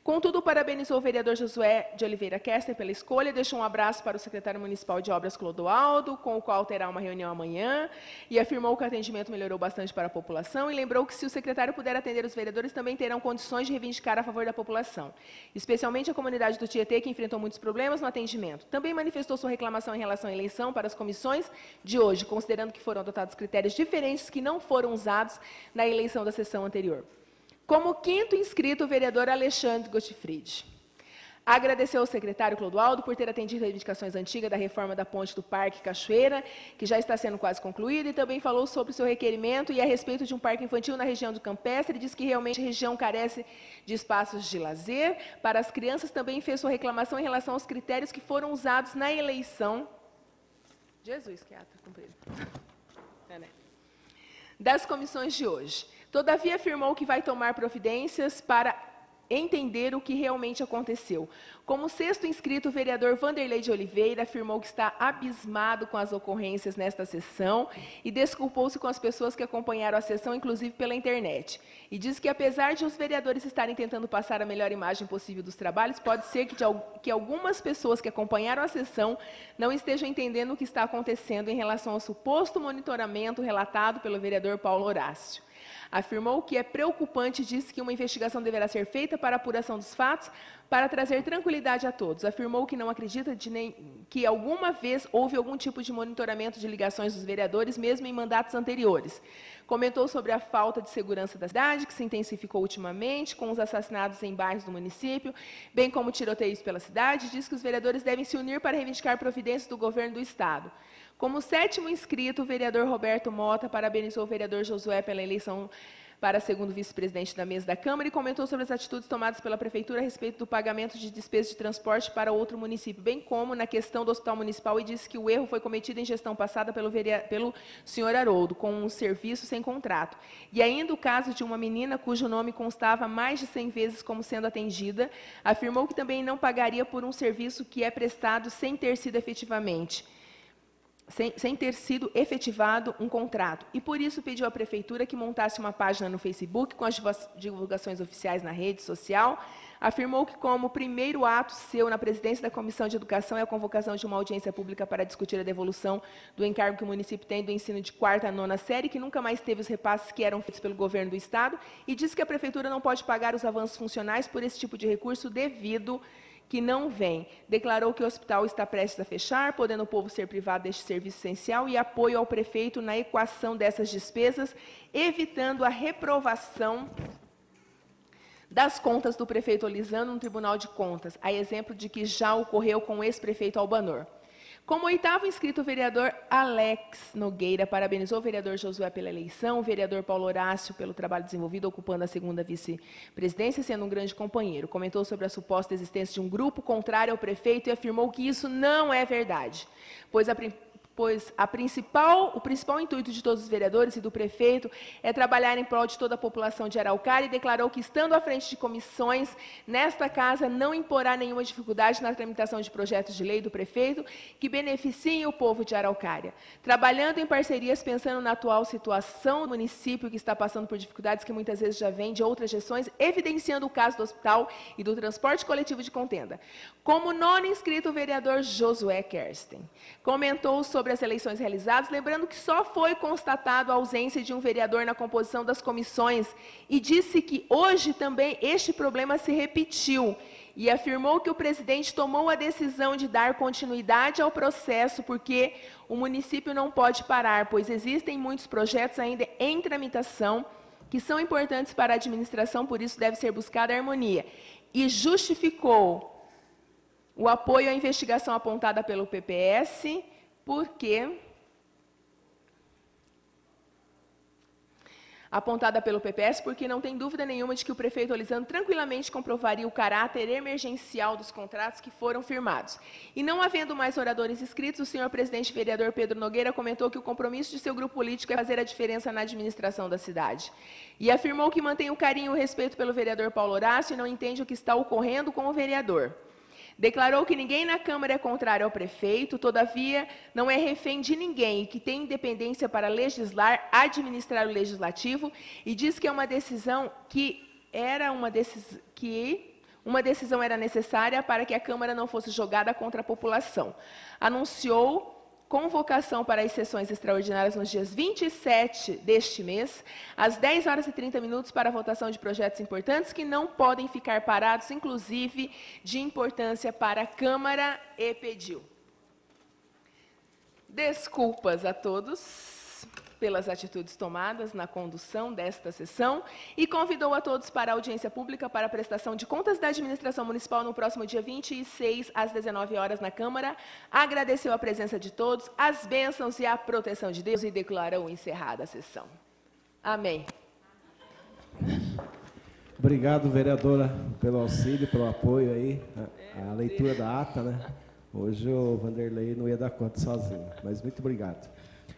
Contudo, parabenizou o vereador Josué de Oliveira Kersten pela escolha e deixou um abraço para o secretário municipal de obras Clodoaldo, com o qual terá uma reunião amanhã, e afirmou que o atendimento melhorou bastante para a população e lembrou que se o secretário puder atender os vereadores, também terão condições de reivindicar a favor da população, especialmente a comunidade do Tietê, que enfrentou muitos problemas no atendimento. Também manifestou sua reclamação em relação à eleição para as comissões de hoje, considerando que foram adotados critérios diferentes que não foram usados na eleição da sessão anterior. Como quinto inscrito, o vereador Alexandre Gottfried agradeceu ao secretário Clodoaldo por ter atendido reivindicações antigas da reforma da ponte do Parque Cachoeira, que já está sendo quase concluída, e também falou sobre o seu requerimento e a respeito de um parque infantil na região do Campestre, diz que realmente a região carece de espaços de lazer para as crianças, também fez sua reclamação em relação aos critérios que foram usados na eleição. Jesus, que ato cumprido. Das comissões de hoje. Todavia, afirmou que vai tomar providências para entender o que realmente aconteceu. Como sexto inscrito, o vereador Vanderlei de Oliveira afirmou que está abismado com as ocorrências nesta sessão e desculpou-se com as pessoas que acompanharam a sessão, inclusive pela internet. E diz que, apesar de os vereadores estarem tentando passar a melhor imagem possível dos trabalhos, pode ser que algumas pessoas que acompanharam a sessão não estejam entendendo o que está acontecendo em relação ao suposto monitoramento relatado pelo vereador Paulo Horácio. Afirmou que é preocupante e disse que uma investigação deverá ser feita para a apuração dos fatos, para trazer tranquilidade a todos. Afirmou que não acredita que alguma vez houve algum tipo de monitoramento de ligações dos vereadores, mesmo em mandatos anteriores. Comentou sobre a falta de segurança da cidade, que se intensificou ultimamente, com os assassinatos em bairros do município, bem como tiroteios pela cidade, e diz que os vereadores devem se unir para reivindicar providências do governo do Estado. Como sétimo inscrito, o vereador Roberto Mota parabenizou o vereador Josué pela eleição para segundo vice-presidente da mesa da Câmara e comentou sobre as atitudes tomadas pela Prefeitura a respeito do pagamento de despesas de transporte para outro município, bem como na questão do Hospital Municipal, e disse que o erro foi cometido em gestão passada pelo senhor Haroldo, com um serviço sem contrato. E ainda o caso de uma menina cujo nome constava mais de 100 vezes como sendo atendida, afirmou que também não pagaria por um serviço que é prestado sem ter sido efetivado um contrato. E por isso pediu à Prefeitura que montasse uma página no Facebook com as divulgações oficiais na rede social. Afirmou que, como primeiro ato seu na presidência da Comissão de Educação, é a convocação de uma audiência pública para discutir a devolução do encargo que o município tem do ensino de 4ª a 9ª série, que nunca mais teve os repasses que eram feitos pelo governo do Estado, e disse que a Prefeitura não pode pagar os avanços funcionais por esse tipo de recurso devido que não vem. Declarou que o hospital está prestes a fechar, podendo o povo ser privado deste serviço essencial, e apoio ao prefeito na equação dessas despesas, evitando a reprovação das contas do prefeito Olisano no Tribunal de Contas, a exemplo de que já ocorreu com o ex-prefeito Albanor. Como oitavo inscrito, o vereador Alex Nogueira parabenizou o vereador Josué pela eleição, o vereador Paulo Horácio pelo trabalho desenvolvido, ocupando a segunda vice-presidência, sendo um grande companheiro. Comentou sobre a suposta existência de um grupo contrário ao prefeito e afirmou que isso não é verdade, pois pois o principal intuito de todos os vereadores e do prefeito é trabalhar em prol de toda a população de Araucária e declarou que, estando à frente de comissões, nesta casa não imporá nenhuma dificuldade na tramitação de projetos de lei do prefeito que beneficiem o povo de Araucária. Trabalhando em parcerias, pensando na atual situação do município que está passando por dificuldades que muitas vezes já vêm de outras gestões, evidenciando o caso do hospital e do transporte coletivo de Contenda. Como nono inscrito, o vereador Josué Kersten comentou sobre as eleições realizadas, lembrando que só foi constatado a ausência de um vereador na composição das comissões e disse que hoje também este problema se repetiu e afirmou que o presidente tomou a decisão de dar continuidade ao processo porque o município não pode parar, pois existem muitos projetos ainda em tramitação que são importantes para a administração, por isso deve ser buscada a harmonia. E justificou o apoio à investigação apontada pelo PPS, porque não tem dúvida nenhuma de que o prefeito Olisandro tranquilamente comprovaria o caráter emergencial dos contratos que foram firmados. E não havendo mais oradores inscritos, o senhor presidente vereador Pedro Nogueira comentou que o compromisso de seu grupo político é fazer a diferença na administração da cidade. E afirmou que mantém o carinho e o respeito pelo vereador Paulo Horácio e não entende o que está ocorrendo com o vereador. Declarou que ninguém na Câmara é contrário ao prefeito, todavia não é refém de ninguém e que tem independência para legislar, administrar o legislativo e diz que uma decisão era necessária para que a Câmara não fosse jogada contra a população. Anunciou convocação para as sessões extraordinárias nos dias 27 deste mês, às 10h30, para a votação de projetos importantes que não podem ficar parados, inclusive de importância para a Câmara, e pediu desculpas a todos pelas atitudes tomadas na condução desta sessão e convidou a todos para a audiência pública para a prestação de contas da administração municipal no próximo dia 26, às 19h na Câmara. Agradeceu a presença de todos, as bênçãos e a proteção de Deus e declarou encerrada a sessão. Amém. Obrigado, vereadora, pelo auxílio, pelo apoio aí, a leitura da ata, né? Hoje o Vanderlei não ia dar conta sozinho, mas muito obrigado.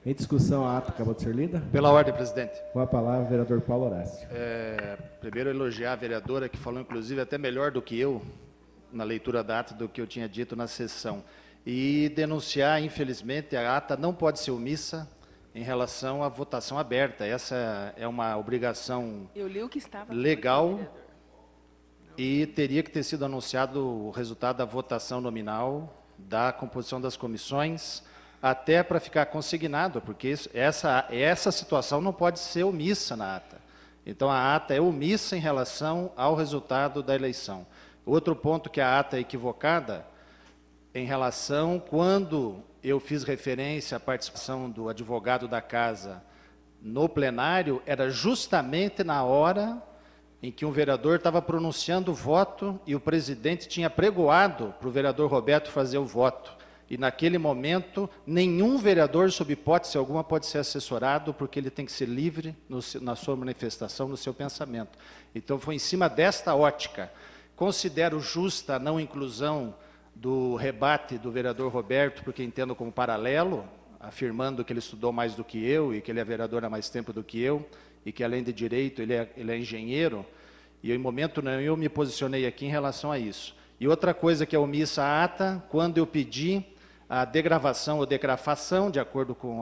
Em discussão, a ata acabou de ser lida. Pela ordem, presidente. Com a palavra, o vereador Paulo Horácio. Primeiro, elogiar a vereadora, que falou, inclusive, até melhor do que eu, na leitura da ata, do que eu tinha dito na sessão. E denunciar, infelizmente, a ata não pode ser omissa em relação à votação aberta. Essa é uma obrigação legal e teria que ter sido anunciado o resultado da votação nominal da composição das comissões, até para ficar consignado, porque essa situação não pode ser omissa na ata. Então, a ata é omissa em relação ao resultado da eleição. Outro ponto que a ata é equivocada, em relação, quando eu fiz referência à participação do advogado da casa no plenário, era justamente na hora em que um vereador estava pronunciando o voto e o presidente tinha pregoado para o vereador Roberto fazer o voto. E naquele momento, nenhum vereador, sob hipótese alguma, pode ser assessorado, porque ele tem que ser livre na sua manifestação, no seu pensamento. Então, foi em cima desta ótica. Considero justa a não inclusão do rebate do vereador Roberto, porque entendo como paralelo, afirmando que ele estudou mais do que eu, e que ele é vereador há mais tempo do que eu, e que, além de direito, ele é engenheiro. E, em momento nenhum, eu me posicionei aqui em relação a isso. E outra coisa que é omissa a ata, quando eu pedi a degravação ou decrafação, de acordo com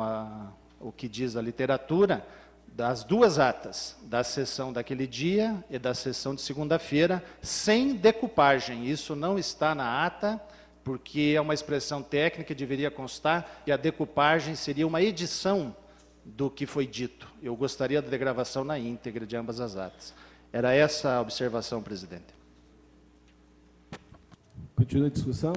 o que diz a literatura, das duas atas, da sessão daquele dia e da sessão de segunda-feira, sem decupagem. Isso não está na ata, porque é uma expressão técnica, deveria constar, e a decupagem seria uma edição do que foi dito. Eu gostaria da degravação na íntegra de ambas as atas. Era essa a observação, presidente. Continua a discussão.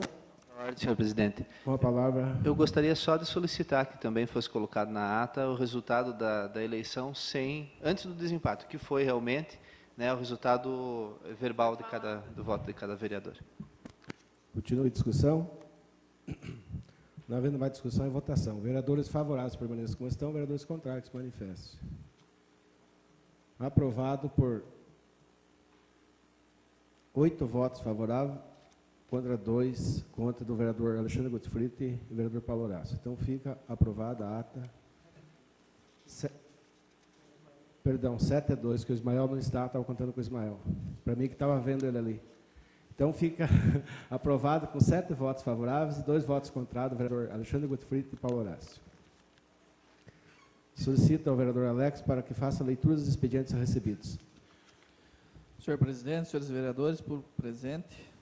Senhor presidente. Com a palavra. Eu gostaria só de solicitar que também fosse colocado na ata o resultado da eleição antes do desempate, que foi realmente, né, o resultado verbal do voto de cada vereador. Continua a discussão. Não havendo mais discussão, é votação. Vereadores favoráveis permaneçam como estão, vereadores contrários se manifestem. Aprovado por 8 votos favoráveis, contra 2, contra do vereador Alexandre Gottfried e o vereador Paulo Horácio. Então, fica aprovada a ata. Perdão, 7-2, que o Ismael não estava contando com o Ismael. Para mim que estava vendo ele ali. Então, fica aprovado com 7 votos favoráveis e 2 votos contrários do vereador Alexandre Gottfried e Paulo Horácio. Solicito ao vereador Alex para que faça a leitura dos expedientes recebidos. Senhor presidente, senhores vereadores, por presente,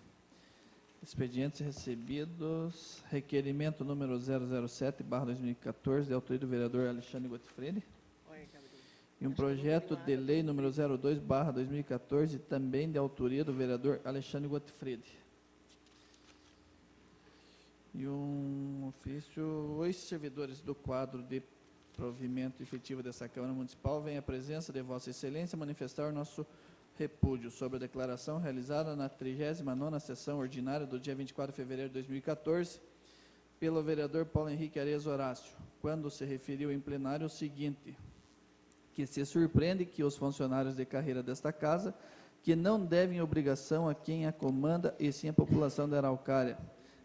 expedientes recebidos, requerimento número 007/2014, de autoria do vereador Alexandre Gottfried, e um projeto de lei número 02/2014, também de autoria do vereador Alexandre Gottfried. E um ofício, os servidores do quadro de provimento efetivo dessa Câmara Municipal vem à presença de Vossa Excelência manifestar o nosso repúdio sobre a declaração realizada na 39ª sessão ordinária do dia 24 de fevereiro de 2014 pelo vereador Paulo Henrique Arias Horácio, quando se referiu em plenário o seguinte: que se surpreende que os funcionários de carreira desta casa, que não devem obrigação a quem a comanda e sim a população da Araucária,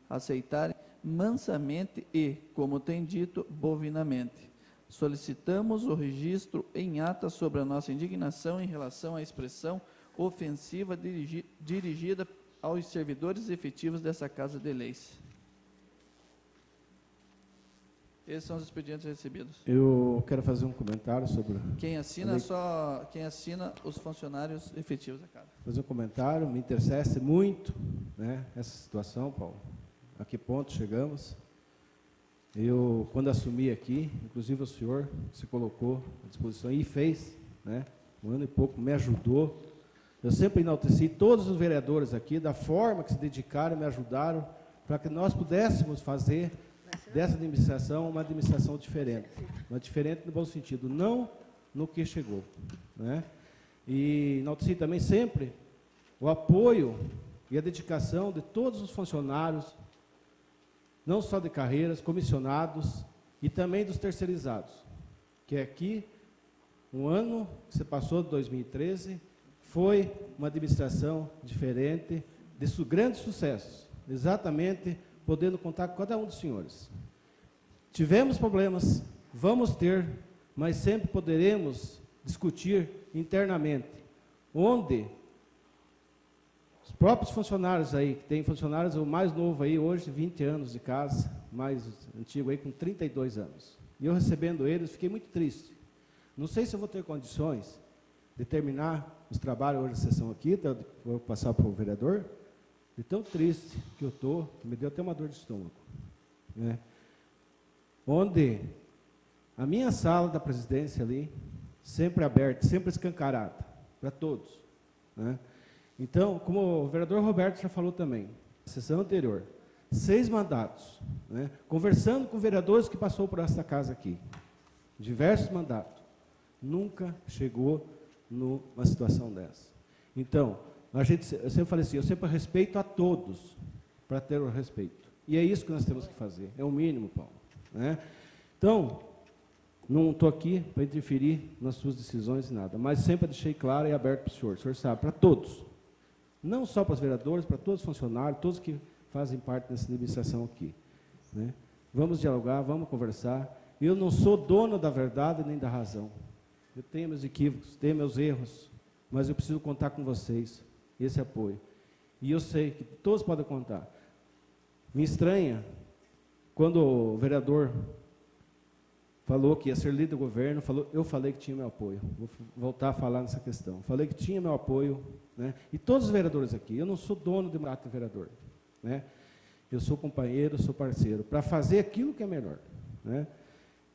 aceitarem mansamente e, como tem dito, bovinamente. Solicitamos o registro em ata sobre a nossa indignação em relação à expressão ofensiva dirigida aos servidores efetivos dessa Casa de Leis. Esses são os expedientes recebidos. Eu quero fazer um comentário sobre... Quem assina os funcionários efetivos da casa. Fazer um comentário, me interessa muito, né, essa situação, Paulo. A que ponto chegamos? Eu, quando assumi aqui, inclusive o senhor se colocou à disposição e fez, né, 1 ano e pouco, me ajudou. Eu sempre enalteci todos os vereadores aqui, da forma que se dedicaram, me ajudaram, para que nós pudéssemos fazer dessa administração uma administração diferente. Mas diferente no bom sentido, não no que chegou, né? E enalteci também sempre o apoio e a dedicação de todos os funcionários, não só de carreiras, comissionados e também dos terceirizados, que aqui, um ano que se passou de 2013, foi uma administração diferente, de grandes sucessos, exatamente podendo contar com cada um dos senhores. Tivemos problemas, vamos ter, mas sempre poderemos discutir internamente, onde os próprios funcionários aí, que tem funcionários, o mais novo aí, hoje, 20 anos de casa, mais antigo aí, com 32 anos. E eu recebendo eles, fiquei muito triste. Não sei se eu vou ter condições de terminar os trabalhos hoje, a sessão aqui, vou passar para o vereador, de tão triste que eu estou, que me deu até uma dor de estômago, né? Onde a minha sala da presidência ali, sempre aberta, sempre escancarada, para todos, né? Então, como o vereador Roberto já falou também, na sessão anterior, 6 mandatos, né? Conversando com vereadores que passou por esta casa aqui, diversos mandatos, nunca chegou numa situação dessa. Então, eu sempre falei assim, eu sempre respeito a todos, para ter o respeito. E é isso que nós temos que fazer, é o mínimo, Paulo, né? Então, não estou aqui para interferir nas suas decisões e nada, mas sempre deixei claro e aberto para o senhor sabe, para todos. Não só para os vereadores, para todos os funcionários, todos que fazem parte dessa administração aqui, né? Vamos dialogar, vamos conversar. Eu não sou dono da verdade nem da razão. Eu tenho meus equívocos, tenho meus erros, mas eu preciso contar com vocês, esse apoio. E eu sei que todos podem contar. Me estranha quando o vereador falou que ia ser líder do governo, eu falei que tinha meu apoio. Vou voltar a falar nessa questão. Falei que tinha meu apoio, né? E todos os vereadores aqui, eu não sou dono de mandato de vereador, né? Eu sou companheiro, sou parceiro, para fazer aquilo que é melhor, né?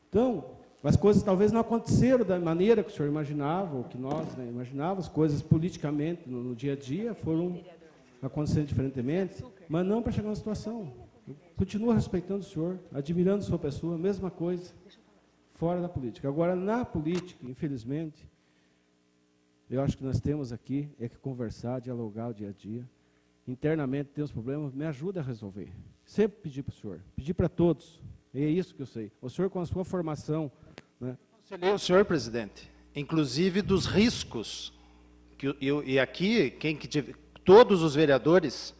Então, as coisas talvez não aconteceram da maneira que o senhor imaginava, ou que nós, né, imaginávamos, coisas politicamente no dia a dia foram acontecendo diferentemente, mas não para chegar na situação. Eu continuo respeitando o senhor, admirando a sua pessoa, mesma coisa, fora da política. Agora, na política, infelizmente, eu acho que nós temos aqui é que conversar, dialogar o dia a dia. Internamente temos problemas, me ajuda a resolver. Sempre pedir para o senhor, pedir para todos, e é isso que eu sei. O senhor, com a sua formação, né? Aconselhei o senhor, presidente, inclusive dos riscos, e aqui, todos os vereadores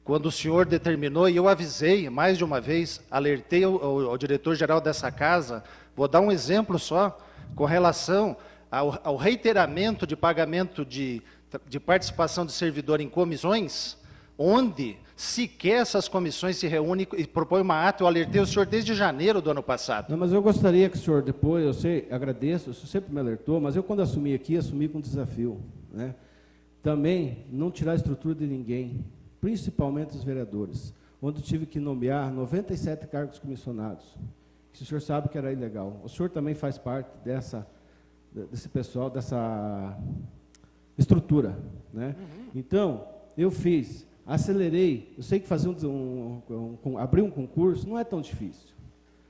quando o senhor determinou, e eu avisei mais de uma vez, alertei ao diretor-geral dessa casa, vou dar um exemplo só, com relação ao reiteramento de pagamento de participação de servidor em comissões, onde sequer essas comissões se reúnem e propõem uma ata. Eu alertei o senhor desde janeiro do ano passado. Não, mas eu gostaria que o senhor depois, eu sei, agradeço, o senhor sempre me alertou, mas eu quando assumi aqui, assumi com um desafio, né? Também não tirar a estrutura de ninguém, principalmente os vereadores, onde tive que nomear 97 cargos comissionados, que o senhor sabe que era ilegal. O senhor também faz parte desse pessoal, dessa estrutura, né? Então, eu acelerei, eu sei que fazer abrir um concurso não é tão difícil,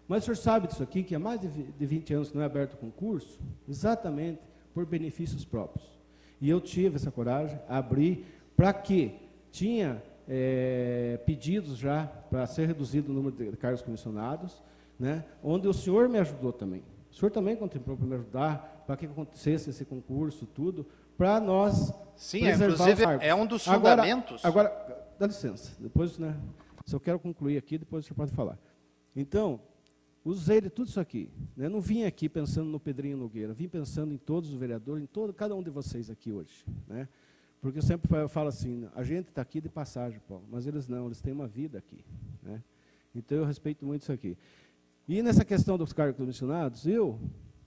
mas o senhor sabe disso aqui, que há mais de 20 anos que não é aberto concurso, exatamente por benefícios próprios. E eu tive essa coragem, abri, para que tinha pedidos já para ser reduzido o número de cargos comissionados, né, onde o senhor me ajudou também. O senhor também contribuiu para me ajudar, para que acontecesse esse concurso, tudo, para nós inclusive, é um dos fundamentos. Agora, dá licença, depois, né, se eu quero concluir aqui, depois o senhor pode falar. Então, usei de tudo isso aqui, né, não vim aqui pensando no Pedrinho Nogueira, vim pensando em todos os vereadores, cada um de vocês aqui hoje, né, porque eu sempre falo assim, a gente está aqui de passagem, Paulo, mas eles não, eles têm uma vida aqui, né, então eu respeito muito isso aqui. E nessa questão dos cargos comissionados, eu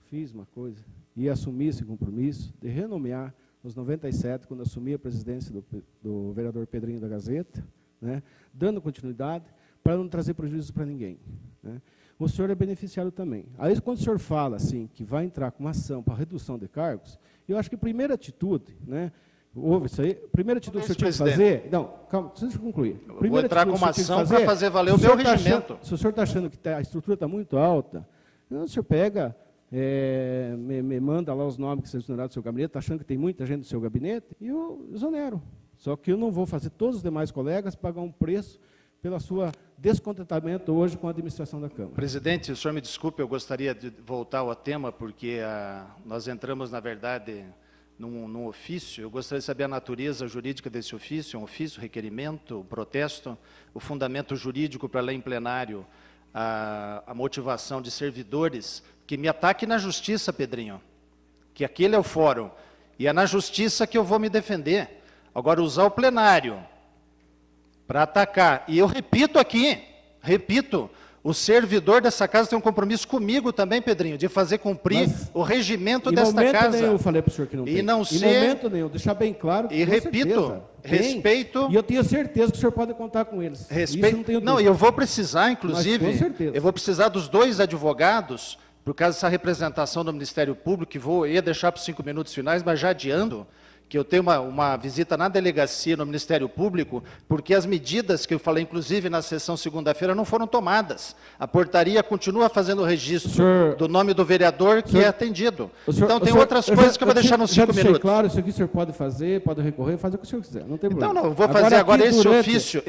fiz uma coisa, e assumi esse compromisso de renomear os 97, quando assumi a presidência do vereador Pedrinho da Gazeta, né, dando continuidade, para não trazer prejuízo para ninguém, né. O senhor é beneficiário também. Aí, quando o senhor fala assim, que vai entrar com uma ação para redução de cargos, eu acho que a primeira atitude, né, houve isso aí, a primeira atitude que o senhor tinha que fazer... Não, calma, deixa eu concluir. Eu vou entrar com uma ação para fazer valer o meu regimento. Se o senhor está achando que a estrutura está muito alta, o senhor pega... me manda lá os nomes que vocês exoneraram do seu gabinete, está achando que tem muita gente no seu gabinete, e eu exonero. Só que eu não vou fazer todos os demais colegas pagar um preço pela sua descontentamento hoje com a administração da Câmara. Presidente, o senhor me desculpe, eu gostaria de voltar ao tema, porque nós entramos, na verdade, num ofício. Eu gostaria de saber a natureza jurídica desse ofício, um ofício, requerimento, um protesto, o fundamento jurídico para ler em plenário a motivação de servidores que me ataquem na justiça, Pedrinho, que aquele é o fórum, e é na justiça que eu vou me defender. Agora, usar o plenário para atacar, e eu repito aqui, o servidor dessa casa tem um compromisso comigo também, Pedrinho, de fazer cumprir o regimento desta casa. Em momento nenhum eu falei para o senhor que não tem. Em momento nenhum, deixar bem claro. E repito, respeito... E eu tenho certeza que o senhor pode contar com eles. Não, e eu vou precisar, inclusive, com certeza. Eu vou precisar dos 2 advogados, por causa dessa representação do Ministério Público, que ia deixar para os 5 minutos finais, mas já adiando, que eu tenho uma visita na delegacia, no Ministério Público, porque as medidas que eu falei, inclusive, na sessão segunda-feira, não foram tomadas. A portaria continua fazendo o registro do nome do vereador que é atendido. Então, tem outras coisas que eu vou deixar nos 5 minutos. Claro, isso aqui o senhor pode fazer, pode recorrer, fazer o que o senhor quiser, não tem problema. Então, não, eu vou fazer agora esse ofício.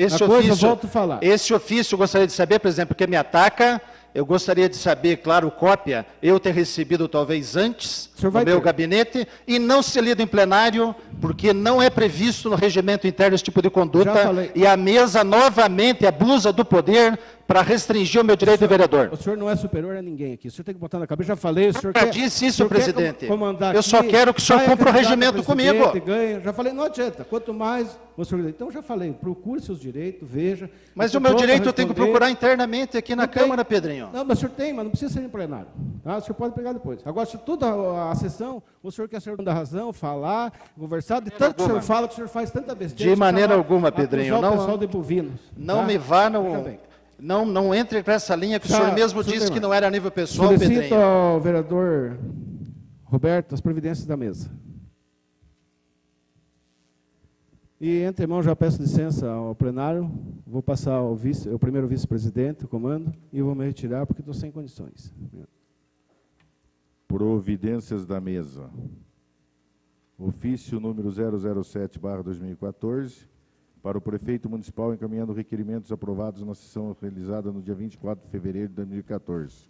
Volto a falar. Esse ofício, eu gostaria de saber, por exemplo, porque me ataca... Eu gostaria de saber, claro, cópia, eu ter recebido talvez antes do meu gabinete, e não ser lido em plenário, porque não é previsto no regimento interno esse tipo de conduta, e a mesa novamente abusa do poder para restringir o meu direito de vereador. O senhor não é superior a ninguém aqui, o senhor tem que botar na cabeça, já falei, o senhor quer... disse isso, presidente. Eu só quero que o senhor cumpra o regimento comigo. Já falei, não adianta, quanto mais... Então, já falei, procure seus direitos, veja... Mas o meu direito eu tenho que procurar internamente aqui na Câmara, Pedrinho. Não, mas o senhor tem, mas não precisa ser em plenário. Tá? O senhor pode pegar depois. Agora, se toda a sessão, o senhor quer ser da razão, falar, conversar, de tanto que o senhor fala, que o senhor faz tanta besteira... De maneira alguma, Pedrinho. Não, o pessoal de bovinos. Não me vá no... Não entre para essa linha que o senhor mesmo disse que não era a nível pessoal, Pedrinho. Solicito ao vereador Roberto as providências da mesa. E, antemão, já peço licença ao plenário, vou passar ao primeiro vice-presidente, o comando, e vou me retirar porque estou sem condições. Providências da mesa. Ofício número 007/2014, para o prefeito municipal encaminhando requerimentos aprovados na sessão realizada no dia 24 de fevereiro de 2014.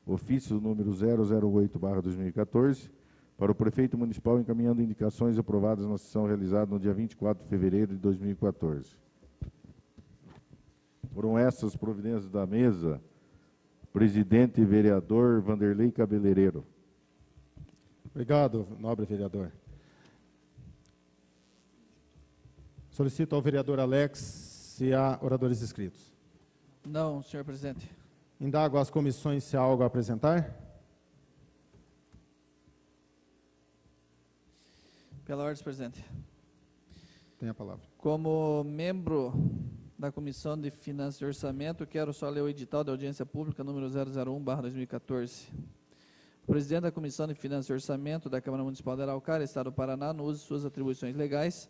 Ofício número 008/2014, para o prefeito municipal encaminhando indicações aprovadas na sessão realizada no dia 24 de fevereiro de 2014. Foram essas as providências da mesa. Presidente e vereador Vanderlei Cabeleireiro. Obrigado, nobre vereador. Solicito ao vereador Alex se há oradores inscritos. Não, senhor presidente. Indago às comissões se há algo a apresentar. Pela ordem, presidente. Tem a palavra. Como membro da Comissão de Finanças e Orçamento, quero só ler o edital de audiência pública número 001/2014. O presidente da Comissão de Finanças e Orçamento da Câmara Municipal de Araucária, Estado do Paraná, no uso de suas atribuições legais,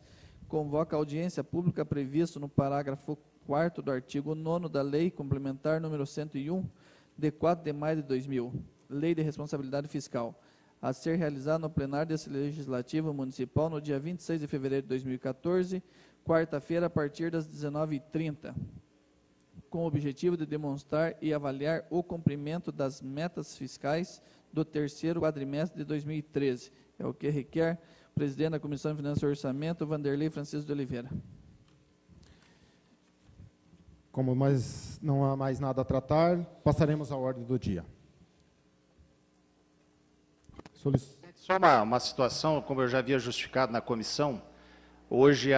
convoca a audiência pública previsto no parágrafo 4º do artigo 9º da Lei Complementar número 101, de 4 de maio de 2000, Lei de Responsabilidade Fiscal, a ser realizada no plenário desse Legislativo Municipal no dia 26 de fevereiro de 2014, quarta-feira, a partir das 19h30, com o objetivo de demonstrar e avaliar o cumprimento das metas fiscais do terceiro quadrimestre de 2013. É o que requer o presidente da Comissão de Finanças e Orçamento, Vanderlei Francisco de Oliveira. Como não há mais nada a tratar, passaremos à ordem do dia. Só uma situação, como eu já havia justificado na comissão, hoje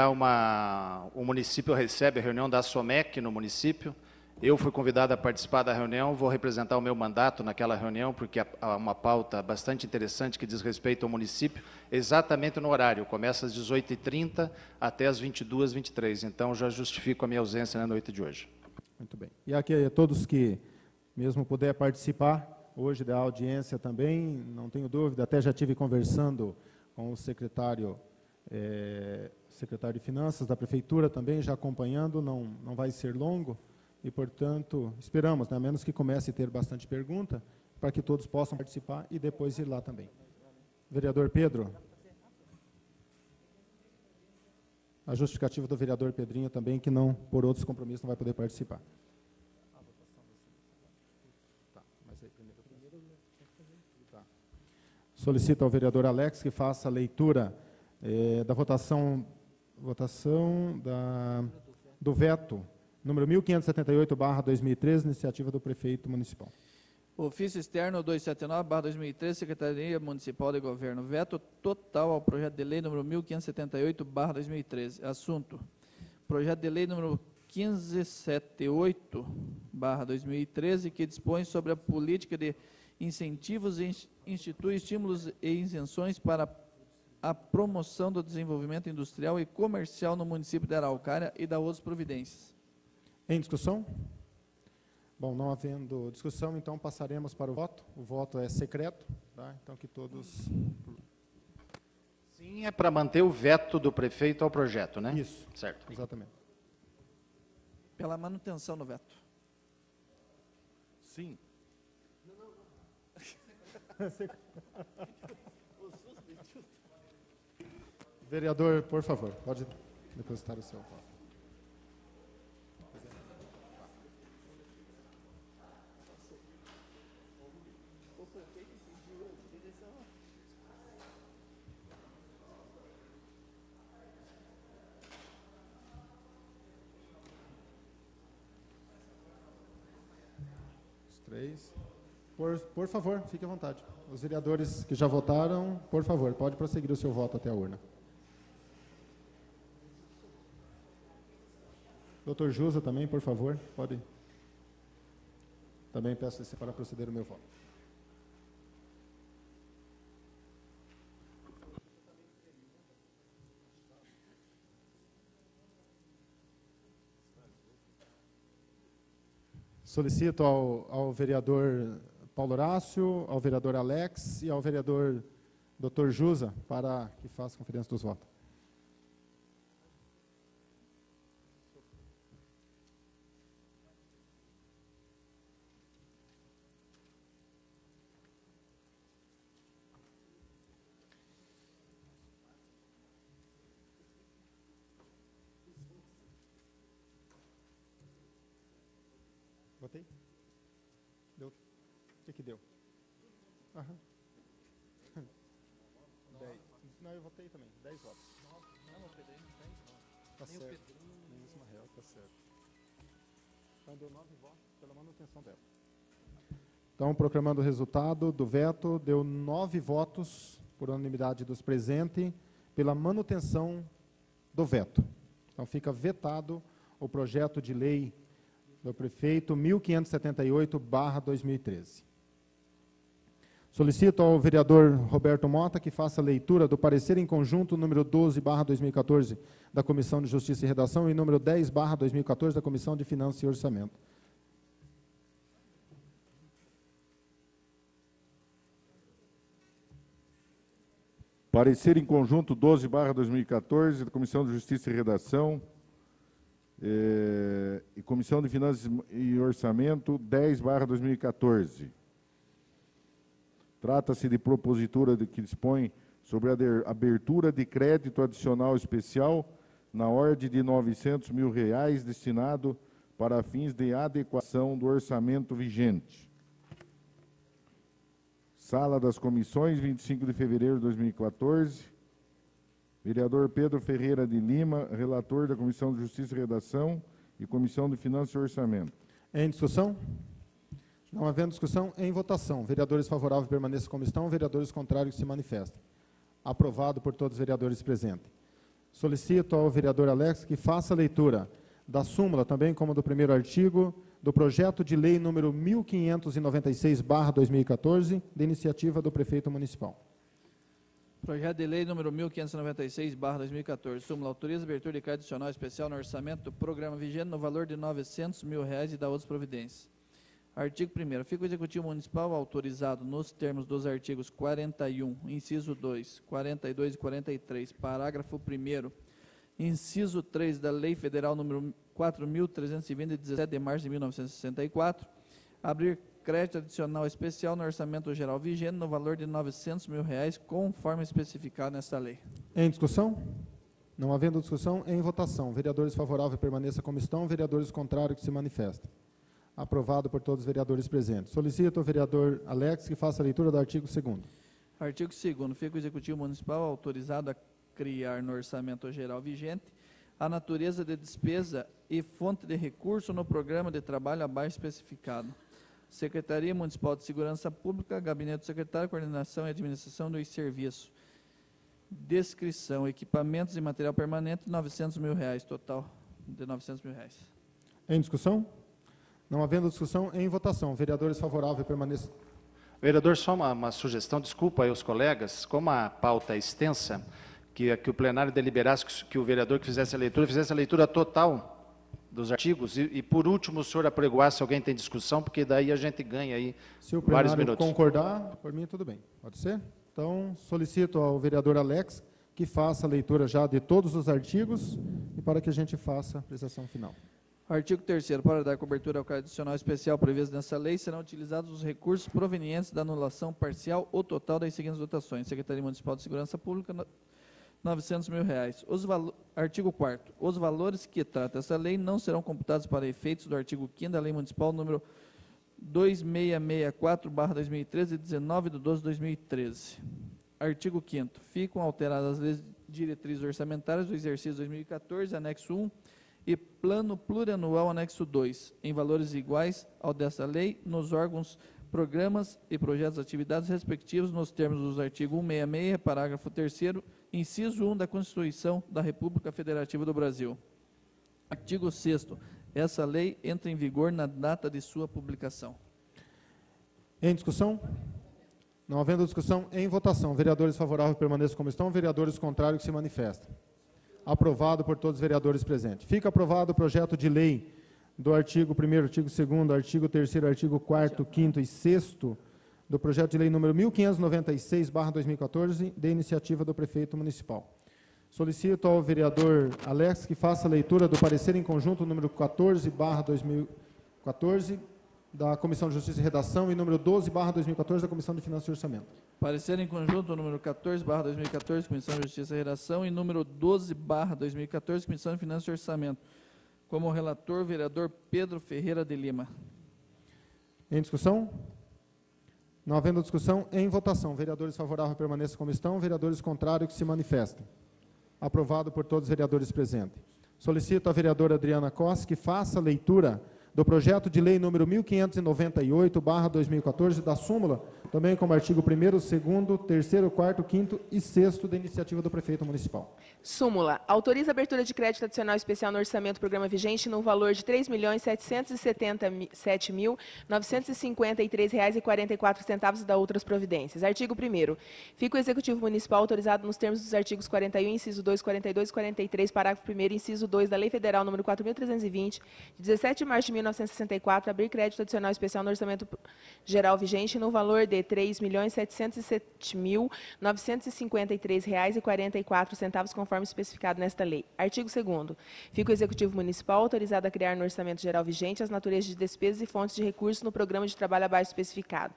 o município recebe a reunião da SOMEC no município. Eu fui convidado a participar da reunião, vou representar o meu mandato naquela reunião, porque há uma pauta bastante interessante que diz respeito ao município, exatamente no horário, começa às 18h30 até às 22h23, então já justifico a minha ausência na noite de hoje. Muito bem. E aqui a todos que, mesmo puder participar hoje da audiência também, não tenho dúvida, até já estive conversando com o secretário de Finanças da Prefeitura também, já acompanhando, não vai ser longo, e, portanto, esperamos, né, a menos que comece a ter bastante pergunta, para que todos possam participar e depois ir lá também. Vereador Pedro. A justificativa do vereador Pedrinho também, que não, por outros compromissos, não vai poder participar. Solicito ao vereador Alex que faça a leitura da votação do veto, número 1578/2013, iniciativa do prefeito municipal. Ofício externo 279/2013, Secretaria Municipal de Governo. Veto total ao projeto de lei número 1578/2013. Assunto: projeto de lei número 1578/2013, que dispõe sobre a política de incentivos e institui estímulos e isenções para a promoção do desenvolvimento industrial e comercial no município de Araucária e da outras providências. Em discussão? Bom, não havendo discussão, então passaremos para o voto. O voto é secreto, tá? Então que todos... Sim, é para manter o veto do prefeito ao projeto, né? Isso. Certo. Exatamente. Pela manutenção do veto. Sim. Vereador, por favor, pode depositar o seu voto. Os três. Por favor, fique à vontade. Os vereadores que já votaram, por favor, pode prosseguir o seu voto até a urna. Doutor Jusa também, por favor, pode. Também peço licença para proceder o meu voto. Solicito ao vereador Paulo Horácio, ao vereador Alex e ao vereador Dr. Jusa para que faça a conferência dos votos. Votei? Deu? O que deu? Aham. 10. Não, eu votei também. 10 votos. Não, o Pedrinho, 10 votos. Tá certo. Nem Ismael, tá certo. Então, deu 9 votos pela manutenção dela. Então, proclamando o resultado do veto, deu 9 votos por unanimidade dos presentes pela manutenção do veto. Então, fica vetado o projeto de lei do prefeito 1578/2013. Solicito ao vereador Roberto Mota que faça a leitura do parecer em conjunto número 12/2014 da Comissão de Justiça e Redação e número 10/2014 da Comissão de Finanças e Orçamento. Parecer em conjunto 12/2014 da Comissão de Justiça e Redação e Comissão de Finanças e Orçamento 10/2014. Trata-se de propositura que dispõe sobre a abertura de crédito adicional especial na ordem de R$ 900 mil destinado para fins de adequação do orçamento vigente. Sala das Comissões, 25 de fevereiro de 2014. Vereador Pedro Ferreira de Lima, relator da Comissão de Justiça e Redação e Comissão de Finanças e Orçamento. Em discussão? Não havendo discussão, em votação. Vereadores favoráveis permaneçam como estão, vereadores contrários se manifestem. Aprovado por todos os vereadores presentes. Solicito ao vereador Alex que faça a leitura da súmula, também como do primeiro artigo, do projeto de lei número 1596/2014, de iniciativa do prefeito municipal. Projeto de lei número 1596/2014, súmula autoriza a abertura de crédito adicional especial no orçamento do programa vigente no valor de R$ 900 mil e da outras providências. Artigo 1º. Fica o Executivo Municipal autorizado nos termos dos artigos 41, inciso 2, 42 e 43, parágrafo 1º, inciso 3 da Lei Federal número 4.320, de 17 de março de 1964, abrir crédito adicional especial no orçamento geral vigente no valor de R$ 900 mil, conforme especificado nesta lei. Em discussão? Não havendo discussão, em votação. Vereadores favoráveis permaneçam como estão, vereadores contrários que se manifestem. Aprovado por todos os vereadores presentes. Solicito ao vereador Alex que faça a leitura do artigo 2º. Artigo 2º. Fica o Executivo Municipal autorizado a criar no orçamento geral vigente a natureza de despesa e fonte de recurso no programa de trabalho abaixo especificado. Secretaria Municipal de Segurança Pública, Gabinete do Secretário, Coordenação e Administração dos Serviços. Descrição, equipamentos e material permanente, R$ 900 mil, total de R$ 900 mil. Em discussão? Não havendo discussão, em votação. Vereadores favoráveis permaneçam. Vereador, só uma sugestão, desculpa aí os colegas, como a pauta é extensa, que o plenário deliberasse que o vereador que fizesse a leitura total dos artigos e por último, o senhor apregoasse se alguém tem discussão, porque daí a gente ganha aí Se o vários plenário minutos. concordar, por mim tudo bem. Pode ser? Então, solicito ao vereador Alex que faça a leitura já de todos os artigos e para que a gente faça a apreciação final. Artigo 3º. Para dar cobertura ao crédito adicional especial previsto nessa lei, serão utilizados os recursos provenientes da anulação parcial ou total das seguintes dotações. Secretaria Municipal de Segurança Pública, R$ 900 mil. Artigo 4º. Os valores que trata essa lei não serão computados para efeitos do artigo 5º da Lei Municipal número 2664/2013, de 19 de 12 de 2013. Artigo 5º. Ficam alteradas as leis diretrizes orçamentárias do exercício 2014, anexo 1, e plano plurianual anexo 2, em valores iguais ao dessa lei, nos órgãos, programas e projetos de atividades respectivos, nos termos dos artigos 166, parágrafo 3º, inciso 1 da Constituição da República Federativa do Brasil. Artigo 6º. Essa lei entra em vigor na data de sua publicação. Em discussão? Não havendo discussão, em votação. Vereadores favoráveis permaneçam como estão, vereadores contrários que se manifestem. Aprovado por todos os vereadores presentes. Fica aprovado o projeto de lei do artigo 1º, artigo 2º, artigo 3º, artigo 4º, 5º e 6º do projeto de lei número 1596/2014, de iniciativa do prefeito municipal. Solicito ao vereador Alex que faça a leitura do parecer em conjunto número 14/2014 da Comissão de Justiça e Redação e número 12/2014 da Comissão de Finanças e Orçamento. Parecer em conjunto número 14/2014, Comissão de Justiça e Redação, e número 12/2014, Comissão de Finanças e Orçamento. Como relator, vereador Pedro Ferreira de Lima. Em discussão? Não havendo discussão, em votação. Vereadores favoráveis permaneçam como estão, vereadores contrários que se manifestem. Aprovado por todos os vereadores presentes. Solicito à vereadora Adriana Costa que faça a leitura do projeto de lei número 1598/2014, da súmula, também como artigo 1º, 2º, 3º, 4º, 5º e 6º da iniciativa do prefeito municipal. Súmula. Autoriza a abertura de crédito adicional especial no orçamento do programa vigente no valor de R$ 3.777.953,44 e da outras providências. Artigo 1º. Fica o Executivo Municipal autorizado nos termos dos artigos 41, inciso 2, 42 e 43, parágrafo 1º, inciso 2 da Lei Federal nº 4.320, de 17 de março de 1964, abrir crédito adicional especial no orçamento geral vigente no valor de R$ 3.707.953,44, conforme especificado nesta lei. Artigo 2º. Fica o Executivo Municipal autorizado a criar no orçamento geral vigente as naturezas de despesas e fontes de recursos no programa de trabalho abaixo especificado.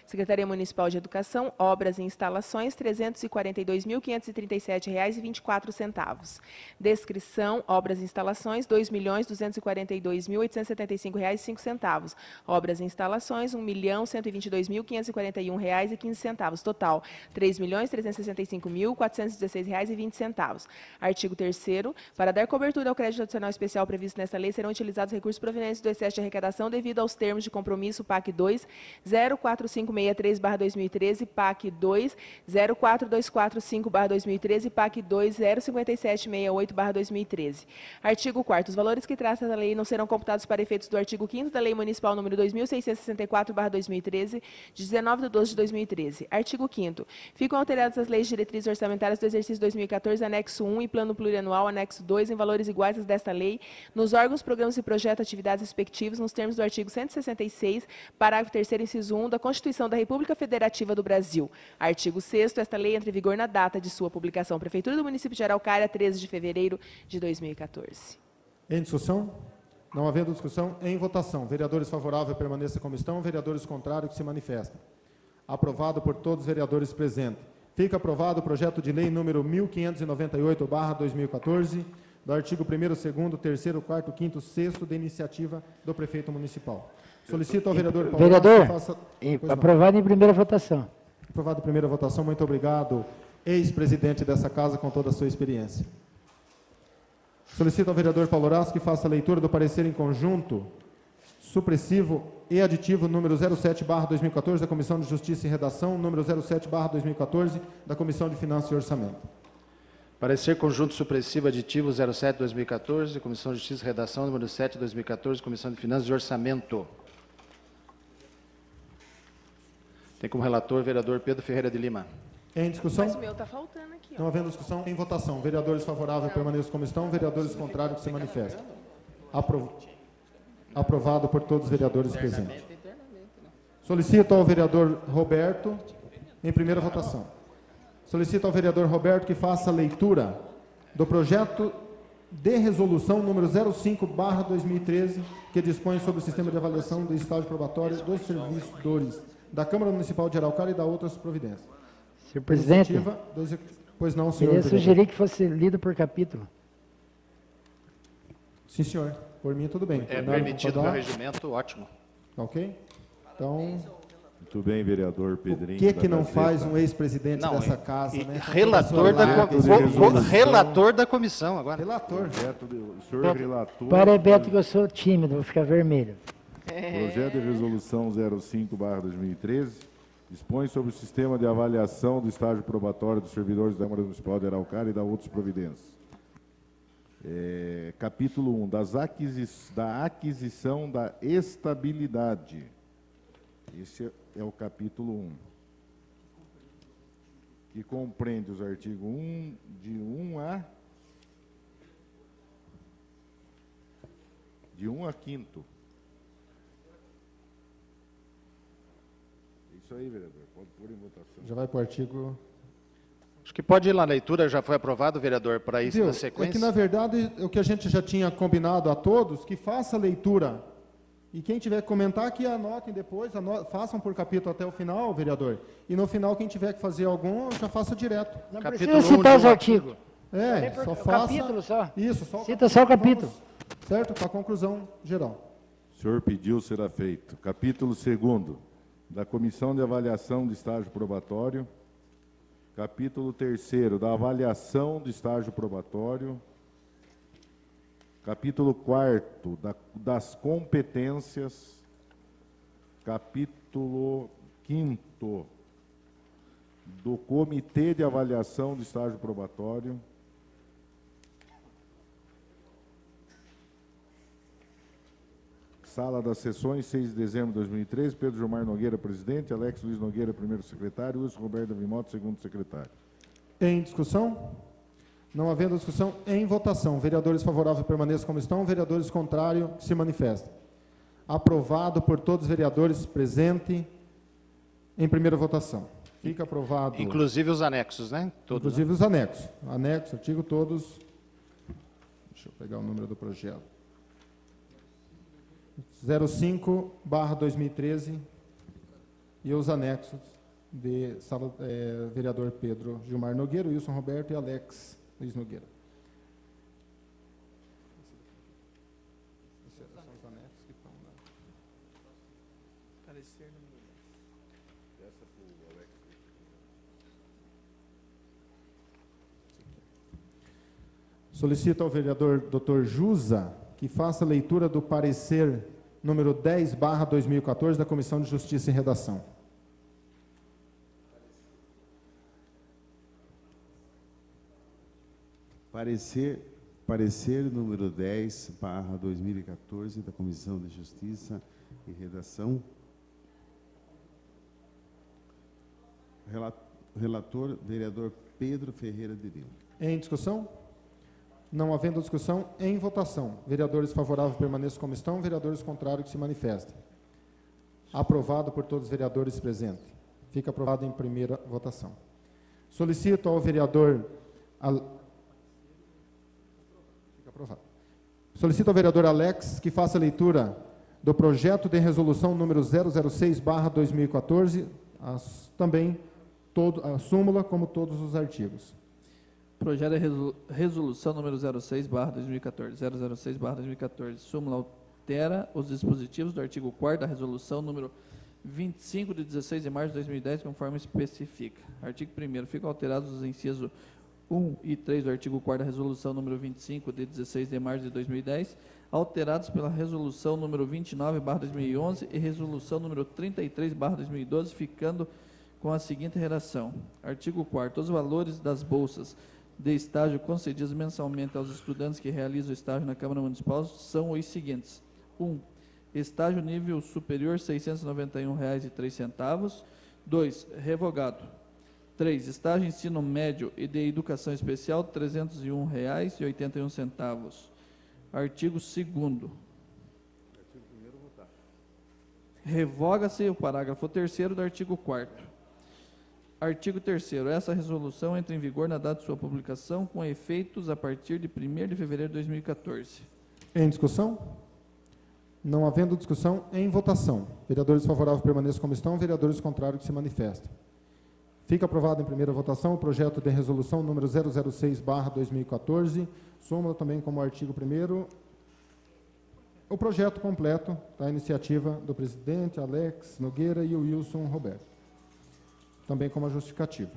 Secretaria Municipal de Educação, obras e instalações, R$ 342.537,24. Descrição, obras e instalações, R$ 2.242.875,05. Obras e instalações, R$ 1.122.541,15. Total, R$ 3.365.416,20. Artigo 3º. Para dar cobertura ao crédito adicional especial previsto nesta lei, serão utilizados recursos provenientes do excesso de arrecadação devido aos termos de compromisso PAC 2, 04563/2013, PAC 2, 04245/2013, PAC 2, 05768/2013. Artigo 4º. Os valores que trata da lei não serão computados para efeitos do artigo 5º da Lei Municipal nº 2664/2013, de 19/12/2013. Artigo 5º. Ficam alteradas as leis de diretrizes orçamentárias do exercício 2014, anexo 1 e plano plurianual, anexo 2, em valores iguais aos desta lei, nos órgãos, programas e projetos atividades respectivos, nos termos do artigo 166, parágrafo 3º, inciso 1 da Constituição da República Federativa do Brasil. Artigo 6º. Esta lei entra em vigor na data de sua publicação. Prefeitura do município de Araucária, 13 de fevereiro de 2014. Em discussão? Não havendo discussão, em votação. Vereadores favoráveis, permaneça como estão. Vereadores contrários, que se manifestem. Aprovado por todos os vereadores presentes. Fica aprovado o projeto de lei número 1598/2014, do artigo 1º, 2º, 3º, 4º, 5º, 6º da iniciativa do prefeito municipal. Solicito ao vereador Paulo Vereador, que faça... aprovado em primeira votação. Aprovado em primeira votação. Muito obrigado, ex-presidente dessa casa, com toda a sua experiência. Solicito ao vereador Paulo Horácio que faça a leitura do parecer em conjunto, supressivo e aditivo número 07/2014 da Comissão de Justiça e Redação, número 07/2014 da Comissão de Finanças e Orçamento. Parecer conjunto supressivo aditivo 07/2014, Comissão de Justiça e Redação, número 7/2014, Comissão de Finanças e Orçamento. Tem como relator o vereador Pedro Ferreira de Lima. Em discussão? Mas o meu está faltando aqui. Ó. Não havendo discussão, em votação. Vereadores favoráveis, permaneçam como estão. Vereadores contrários, que se manifestem. Aprovado por todos os vereadores presentes. Solicito ao vereador Roberto, em primeira votação. Solicito ao vereador Roberto que faça a leitura do projeto de resolução número 05/2013, que dispõe sobre o sistema de avaliação do estágio probatório dos servidores da Câmara Municipal de Araucária e da outras providências. Senhor presidente, pois não, senhor. queria sugerir que fosse lido por capítulo. Sim, senhor. Por mim, tudo bem. É permitido no regimento, ótimo. Ok? Então... Muito bem, vereador Pedrinho. O que não faz um ex-presidente dessa casa, né? Relator da comissão agora. Relator. Senhor relator. Para Beto, que eu sou tímido, vou ficar vermelho. Projeto de resolução 05/2013 dispõe sobre o sistema de avaliação do estágio probatório dos servidores da Câmara Municipal de Araucária e da outras providências. Capítulo 1, da aquisição da estabilidade. Esse é o capítulo 1, que compreende os artigos 1, de 1 a 5º. Isso aí, vereador, pode pôr em votação. Já vai para o artigo... Acho que pode ir lá na leitura, já foi aprovado, vereador, para isso na sequência? É que, na verdade, o que a gente já tinha combinado a todos, que faça a leitura, e quem tiver que comentar, que anotem depois, façam por capítulo até o final, vereador, e no final, quem tiver que fazer algum, já faça direto. Não precisa citar os artigos. Só faça... capítulo só. Isso, cita só o capítulo. Certo? Para a conclusão geral. O senhor pediu, será feito. Capítulo 2º, da Comissão de Avaliação de Estágio Probatório. Capítulo 3º, da avaliação do estágio probatório. Capítulo 4º das competências. Capítulo 5º do Comitê de Avaliação do Estágio Probatório. Sala das Sessões, 6 de dezembro de 2013, Pedro Gilmar Nogueira, presidente, Alex Luiz Nogueira, primeiro secretário, Wilson Roberto Vimoto, segundo secretário. Em discussão? Não havendo discussão, em votação. Vereadores favoráveis permaneçam como estão, vereadores contrários se manifestem. Aprovado por todos os vereadores presentes em primeira votação. Fica aprovado. Inclusive os anexos, né? Todos, inclusive os anexos. Anexos, artigo todos. Deixa eu pegar o número do projeto. 05/2013 e os anexos de vereador Pedro Gilmar Nogueira, Wilson Roberto e Alex Luiz Nogueira. São os anexos que estão lá. Parecer número 10. Essa para o Alex. Solicito ao vereador Dr. Jusa que faça a leitura do parecer número 10/2014 da Comissão de Justiça e Redação. Parecer número 10/2014 da Comissão de Justiça e Redação. Relator, vereador Pedro Ferreira de Lima. Em discussão? Não havendo discussão, em votação. Vereadores favoráveis permaneçam como estão, vereadores contrários que se manifestem. Aprovado por todos os vereadores presentes. Fica aprovado em primeira votação. Solicito ao vereador... Fica aprovado. Solicito ao vereador Alex que faça a leitura do projeto de resolução número 006/2014, também a súmula, como todos os artigos. Projeto de resolução número 06/2014, 006/2014. Súmula altera os dispositivos do artigo 4º da resolução número 25 de 16 de março de 2010, conforme especifica. Artigo 1º. Ficam alterados os incisos 1 e 3 do artigo 4º da resolução número 25 de 16 de março de 2010, alterados pela resolução número 29/2011 e resolução número 33/2012, ficando com a seguinte redação. Artigo 4º. Os valores das bolsas de estágio concedidos mensalmente aos estudantes que realizam estágio na Câmara Municipal são os seguintes. 1. Estágio nível superior, R$ 691,03. 2. Revogado. 3. Estágio ensino médio e de educação especial, R$ 301,81. Artigo 2º. Revoga-se o parágrafo 3º do artigo 4º. Artigo 3º. Essa resolução entra em vigor na data de sua publicação, com efeitos a partir de 1º de fevereiro de 2014. Em discussão? Não havendo discussão, em votação. Vereadores favoráveis permaneçam como estão, vereadores contrários que se manifestem. Fica aprovado em primeira votação o projeto de resolução número 006/2014, súmula também como artigo 1º, o projeto completo da iniciativa do presidente Alex Nogueira e o Wilson Roberto. Também como a justificativa.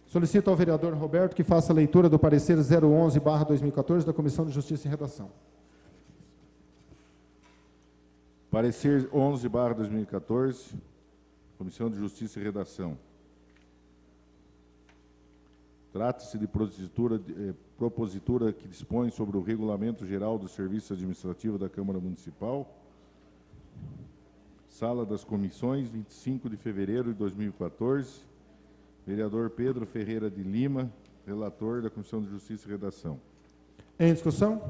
Solicito ao vereador Roberto que faça a leitura do parecer 011/2014 da Comissão de Justiça e Redação. Parecer 11/2014, Comissão de Justiça e Redação. Trata-se de propositura que dispõe sobre o Regulamento Geral do Serviço Administrativo da Câmara Municipal. Sala das Comissões, 25 de fevereiro de 2014. Vereador Pedro Ferreira de Lima, relator da Comissão de Justiça e Redação. Em discussão?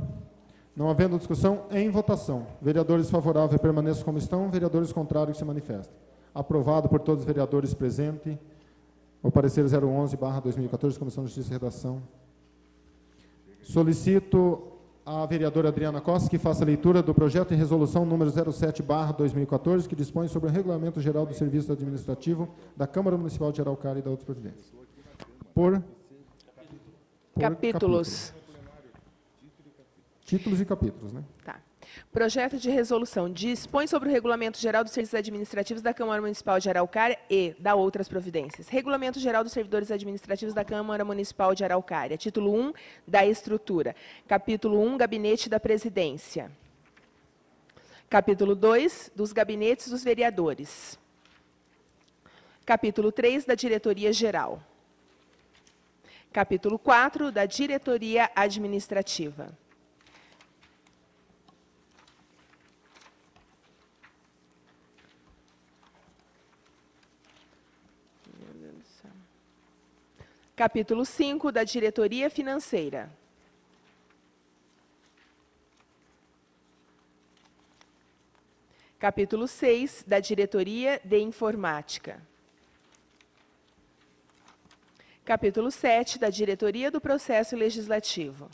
Não havendo discussão, em votação. Vereadores favoráveis permaneçam como estão, vereadores contrários se manifestem. Aprovado por todos os vereadores presentes. O parecer 011/2014, Comissão de Justiça e Redação. Solicito à vereadora Adriana Costa que faça a leitura do projeto de resolução número 07/2014, que dispõe sobre o Regulamento Geral do Serviço Administrativo da Câmara Municipal de Araucária e da outras providências. Por Capítulos. Títulos e capítulos, né? Tá. Projeto de resolução dispõe sobre o Regulamento Geral dos Serviços Administrativos da Câmara Municipal de Araucária e da outras providências. Regulamento Geral dos Servidores Administrativos da Câmara Municipal de Araucária. Título 1, da Estrutura. Capítulo 1, Gabinete da Presidência. Capítulo 2, dos Gabinetes dos Vereadores. Capítulo 3, da Diretoria Geral. Capítulo 4, da Diretoria Administrativa. Capítulo 5, da Diretoria Financeira. Capítulo 6, da Diretoria de Informática. Capítulo 7, da Diretoria do Processo Legislativo.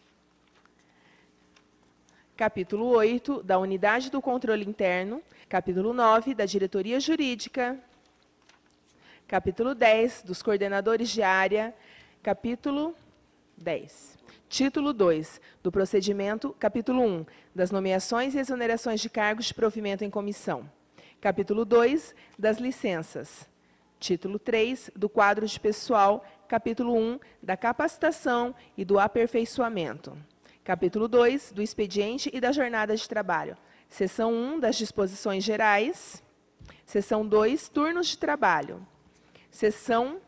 Capítulo 8, da Unidade do Controle Interno. Capítulo 9, da Diretoria Jurídica. Capítulo 10, dos coordenadores de área. Capítulo 10. Título 2, do procedimento. Capítulo 1, das nomeações e exonerações de cargos de provimento em comissão. Capítulo 2, das licenças. Título 3, do quadro de pessoal. Capítulo 1, da capacitação e do aperfeiçoamento. Capítulo 2, do expediente e da jornada de trabalho. Seção 1, das disposições gerais. Seção 2, turnos de trabalho. Seção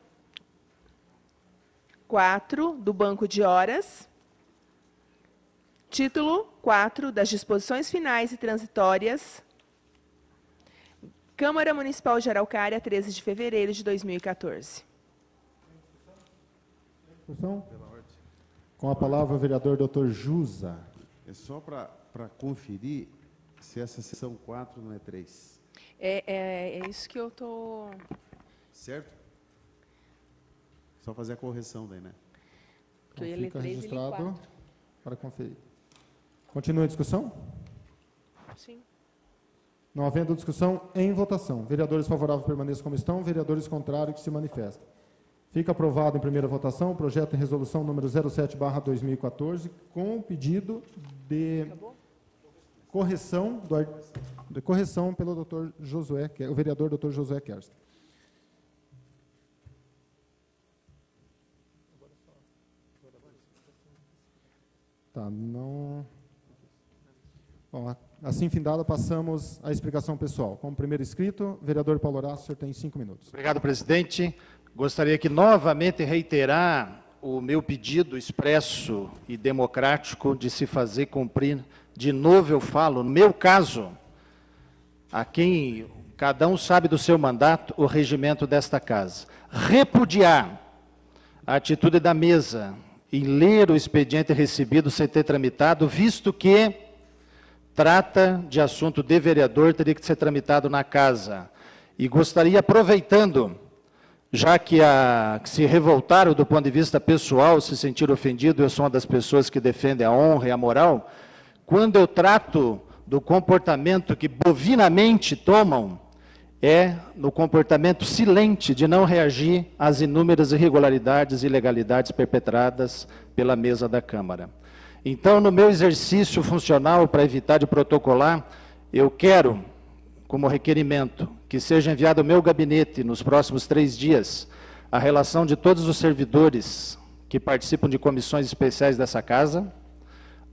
4, do banco de horas. Título 4, das disposições finais e transitórias. Câmara Municipal de Araucária, 13 de fevereiro de 2014. Discussão? Com a palavra o vereador Dr. Jusa. É só para conferir se essa seção 4 não é 3. É isso que eu estou... Certo? Só fazer a correção daí, né? Porque eu ia ler Fica 3 e li registrado 4. para conferir. Continua a discussão? Sim. Não havendo discussão, em votação. Vereadores favoráveis permaneçam como estão, vereadores contrários que se manifestem. Fica aprovado em primeira votação o projeto de resolução número 07/2014, com o pedido de correção, de correção pelo Dr. Josué, o vereador Dr. Josué Kersten. Tá, não... Bom, assim findada, passamos à explicação pessoal. Como primeiro inscrito, vereador Paulo Horácio, o senhor tem 5 minutos. Obrigado, presidente. Gostaria que novamente reiterar o meu pedido expresso e democrático de se fazer cumprir. De novo eu falo, no meu caso, a quem cada um sabe do seu mandato, o regimento desta casa. Repudiar a atitude da mesa em ler o expediente recebido sem ter tramitado, visto que trata de assunto de vereador, teria que ser tramitado na casa. E gostaria, aproveitando, já que se revoltaram do ponto de vista pessoal, se sentiram ofendidos, eu sou uma das pessoas que defendem a honra e a moral, quando eu trato do comportamento que bovinamente tomam, é no comportamento silente de não reagir às inúmeras irregularidades e ilegalidades perpetradas pela mesa da Câmara. Então, no meu exercício funcional, para evitar de protocolar, eu quero, como requerimento, que seja enviado ao meu gabinete, nos próximos 3 dias, a relação de todos os servidores que participam de comissões especiais dessa casa,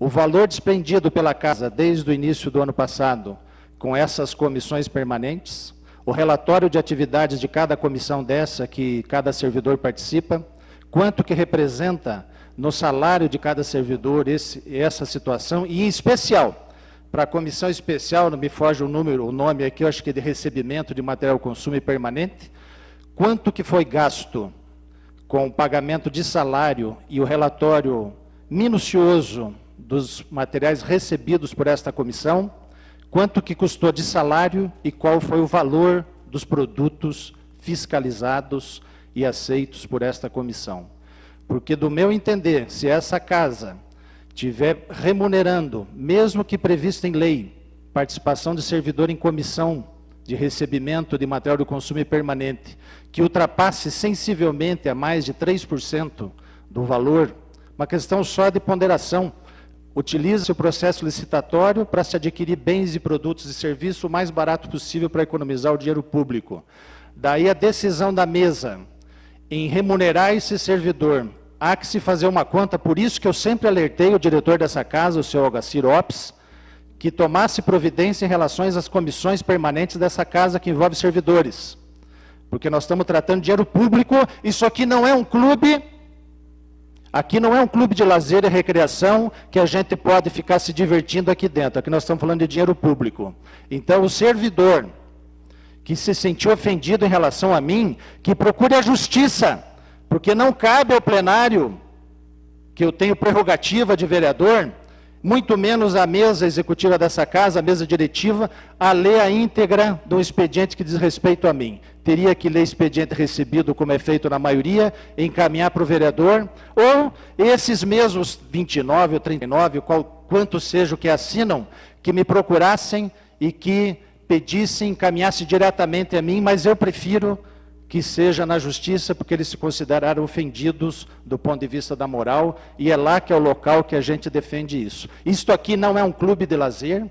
o valor despendido pela casa desde o início do ano passado com essas comissões permanentes, o relatório de atividades de cada comissão dessa que cada servidor participa, quanto que representa no salário de cada servidor essa situação, e em especial, para a comissão especial, não me foge o nome aqui, eu acho que é de recebimento de material consumo permanente, quanto que foi gasto com o pagamento de salário e o relatório minucioso dos materiais recebidos por esta comissão, quanto que custou de salário e qual foi o valor dos produtos fiscalizados e aceitos por esta comissão. Porque, do meu entender, se essa casa estiver remunerando, mesmo que previsto em lei, participação de servidor em comissão de recebimento de material de consumo permanente, que ultrapasse sensivelmente a mais de 3% do valor, uma questão só de ponderação, Utiliza-se o processo licitatório para se adquirir bens e produtos e serviços o mais barato possível para economizar o dinheiro público. Daí a decisão da mesa em remunerar esse servidor. Há que se fazer uma conta, por isso que eu sempre alertei o diretor dessa casa, o senhor Algacir Opes, que tomasse providência em relação às comissões permanentes dessa casa que envolve servidores. Porque nós estamos tratando de dinheiro público, isso aqui não é um clube. Aqui não é um clube de lazer e recreação que a gente pode ficar se divertindo aqui dentro. Aqui nós estamos falando de dinheiro público. Então, o servidor que se sentiu ofendido em relação a mim, que procure a justiça, porque não cabe ao plenário, que eu tenho prerrogativa de vereador, muito menos a mesa executiva dessa casa, a mesa diretiva, a ler a íntegra do expediente que diz respeito a mim. Teria que ler expediente recebido, como é feito na maioria, encaminhar para o vereador, ou esses mesmos 29 ou 39, quanto seja o que assinam, que me procurassem e que pedissem, encaminhassem diretamente a mim, mas eu prefiro que seja na justiça, porque eles se consideraram ofendidos do ponto de vista da moral, e é lá que é o local que a gente defende isso. Isto aqui não é um clube de lazer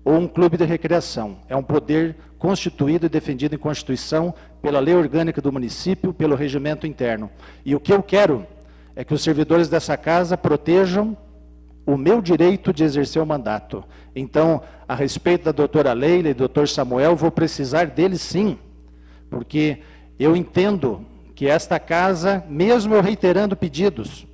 ou um clube de recreação, é um poder constituído e defendido em Constituição, pela lei orgânica do município, pelo regimento interno. E o que eu quero é que os servidores dessa casa protejam o meu direito de exercer o mandato. Então, a respeito da doutora Leila e do doutor Samuel, vou precisar deles sim, porque eu entendo que esta casa, mesmo eu reiterando pedidos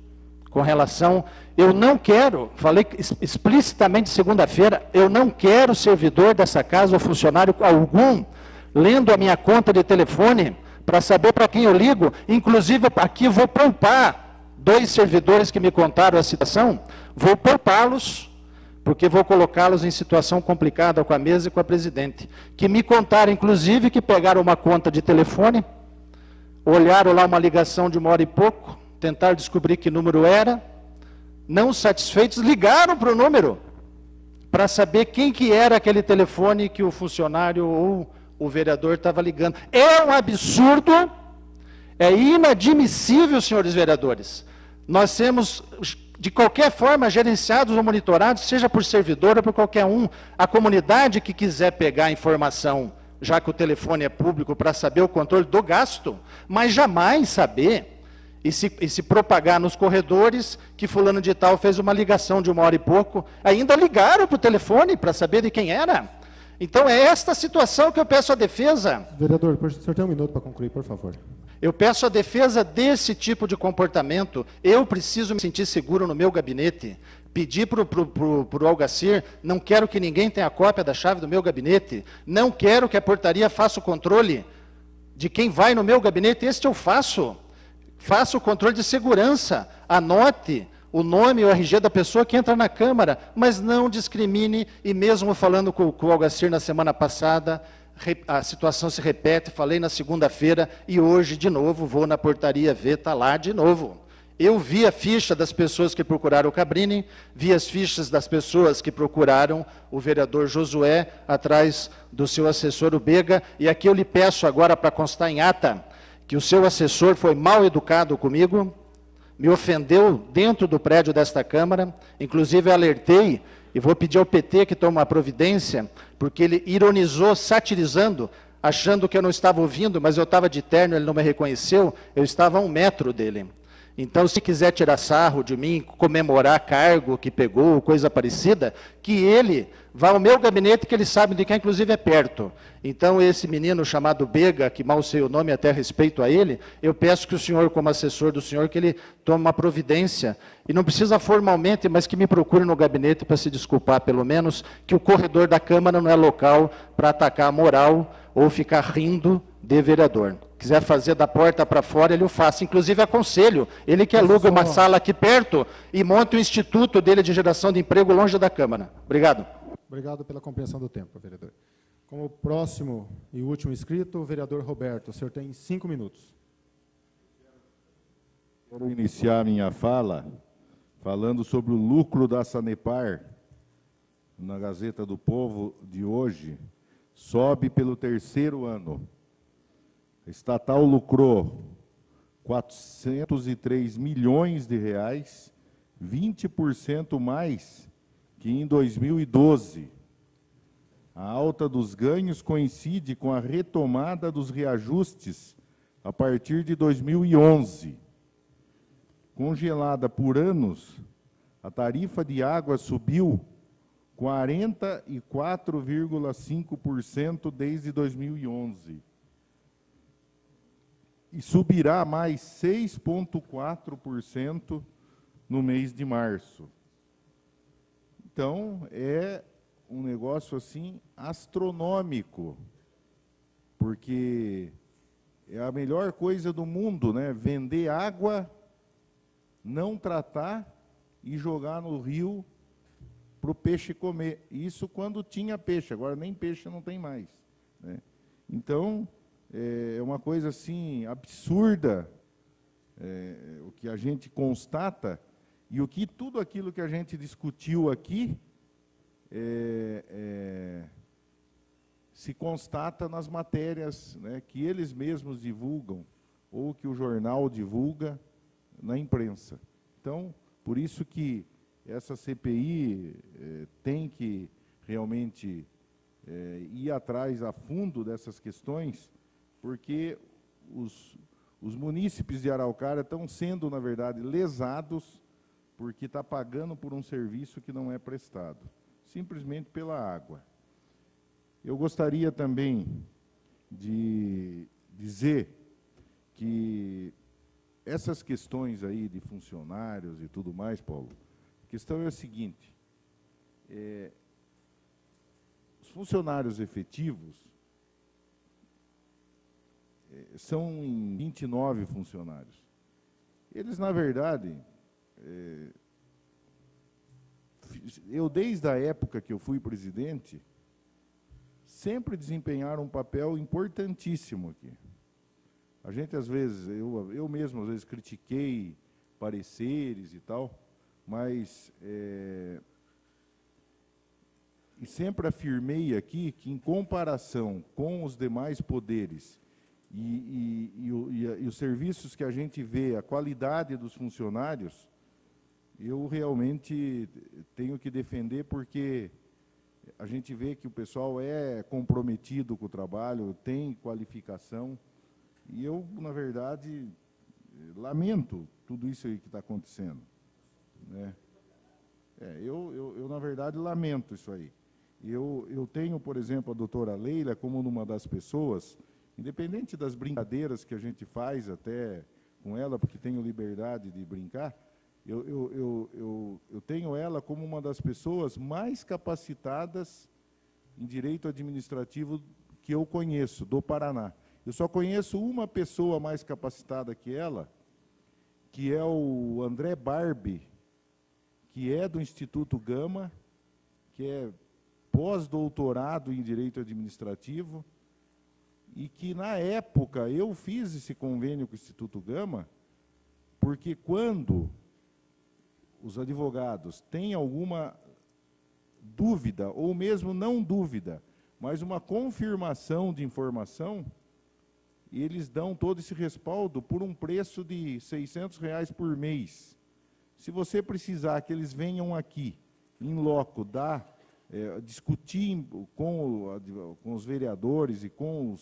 com relação, eu não quero, falei explicitamente segunda-feira, eu não quero servidor dessa casa ou funcionário algum lendo a minha conta de telefone para saber para quem eu ligo. Inclusive, aqui vou poupar 2 servidores que me contaram a situação, vou poupá-los, porque vou colocá-los em situação complicada com a mesa e com a presidente, que me contaram, inclusive, que pegaram uma conta de telefone, olharam lá uma ligação de 1 hora e pouco, tentaram descobrir que número era, não satisfeitos, ligaram para o número, para saber quem que era aquele telefone que o funcionário ou o vereador estava ligando. É um absurdo, é inadmissível, senhores vereadores. Nós temos, de qualquer forma, gerenciados ou monitorados, seja por servidor ou por qualquer um, a comunidade que quiser pegar a informação, já que o telefone é público, para saber o controle do gasto, mas jamais saber e se propagar nos corredores que fulano de tal fez uma ligação de 1 hora e pouco, ainda ligaram para o telefone para saber de quem era. Então é esta situação que eu peço à defesa. Vereador, o senhor tem 1 minuto para concluir, por favor. Eu peço a defesa desse tipo de comportamento. Eu preciso me sentir seguro no meu gabinete. Pedir para o Algacir, não quero que ninguém tenha cópia da chave do meu gabinete. Não quero que a portaria faça o controle de quem vai no meu gabinete. Este eu faço. Faça o controle de segurança. Anote o nome e o RG da pessoa que entra na Câmara, mas não discrimine. E mesmo falando com o Algacir na semana passada, a situação se repete, falei na segunda-feira e hoje de novo vou na portaria ver, está lá de novo. Eu vi a ficha das pessoas que procuraram o Cabrini, vi as fichas das pessoas que procuraram o vereador Josué, atrás do seu assessor, o Bega, e aqui eu lhe peço agora para constar em ata, que o seu assessor foi mal educado comigo, me ofendeu dentro do prédio desta Câmara, inclusive eu alertei, e vou pedir ao PT que tome uma providência, porque ele ironizou, satirizando, achando que eu não estava ouvindo, mas eu estava de terno, ele não me reconheceu, eu estava a 1 metro dele. Então, se quiser tirar sarro de mim, comemorar cargo que pegou, coisa parecida, que ele vá ao meu gabinete, que ele sabe de quem, inclusive, é perto. Então, esse menino chamado Bega, que mal sei o nome, até respeito a ele, eu peço que o senhor, como assessor do senhor, que ele tome uma providência, e não precisa formalmente, mas que me procure no gabinete para se desculpar, pelo menos, que o corredor da Câmara não é local para atacar a moral ou ficar rindo de vereador. Quiser fazer da porta para fora, ele o faça. Inclusive, aconselho, ele que aluga uma sala aqui perto e monte o instituto dele de geração de emprego longe da Câmara. Obrigado. Obrigado pela compreensão do tempo, vereador. Como próximo e último inscrito, o vereador Roberto. O senhor tem 5 minutos. Quero iniciar minha fala falando sobre o lucro da Sanepar. Na Gazeta do Povo de hoje, sobe pelo 3º ano. A estatal lucrou 403 milhões de reais, 20% mais que em 2012. A alta dos ganhos coincide com a retomada dos reajustes a partir de 2011. Congelada por anos, a tarifa de água subiu 44,5% desde 2011. E subirá mais 6,4% no mês de março. Então, é um negócio assim astronômico, porque é a melhor coisa do mundo, né? Vender água, não tratar e jogar no rio para o peixe comer. Isso quando tinha peixe, agora nem peixe não tem mais, né? Então, é uma coisa assim absurda, o que a gente constata, e tudo aquilo que a gente discutiu aqui se constata nas matérias, né, que eles mesmos divulgam, ou que o jornal divulga na imprensa. Então, por isso que essa CPI tem que realmente ir atrás a fundo dessas questões, porque os munícipes de Araucária estão sendo, na verdade, lesados, porque está pagando por um serviço que não é prestado, simplesmente pela água. Eu gostaria também de dizer que essas questões aí de funcionários e tudo mais, Paulo, a questão é a seguinte: os funcionários efetivos são em 29 funcionários. Eles, na verdade, eu, desde a época que eu fui presidente, sempre desempenharam um papel importantíssimo aqui. A gente, às vezes, eu mesmo, às vezes, critiquei pareceres e tal, mas e sempre afirmei aqui que, em comparação com os demais poderes e os serviços que a gente vê, a qualidade dos funcionários, eu realmente tenho que defender, porque a gente vê que o pessoal é comprometido com o trabalho, tem qualificação, e eu, na verdade, lamento tudo isso aí que está acontecendo, né? Eu, na verdade, lamento isso aí. Eu tenho, por exemplo, a doutora Leila como uma das pessoas, independente das brincadeiras que a gente faz até com ela, porque tenho liberdade de brincar, eu tenho ela como uma das pessoas mais capacitadas em direito administrativo que eu conheço, do Paraná. Eu só conheço uma pessoa mais capacitada que ela, que é o André Barbi, que é do Instituto Gama, que é pós-doutorado em direito administrativo, e que, na época, eu fiz esse convênio com o Instituto Gama, porque quando os advogados têm alguma dúvida, ou mesmo não dúvida, mas uma confirmação de informação, eles dão todo esse respaldo por um preço de R$600 por mês. Se você precisar que eles venham aqui, em loco, discutir com os vereadores e com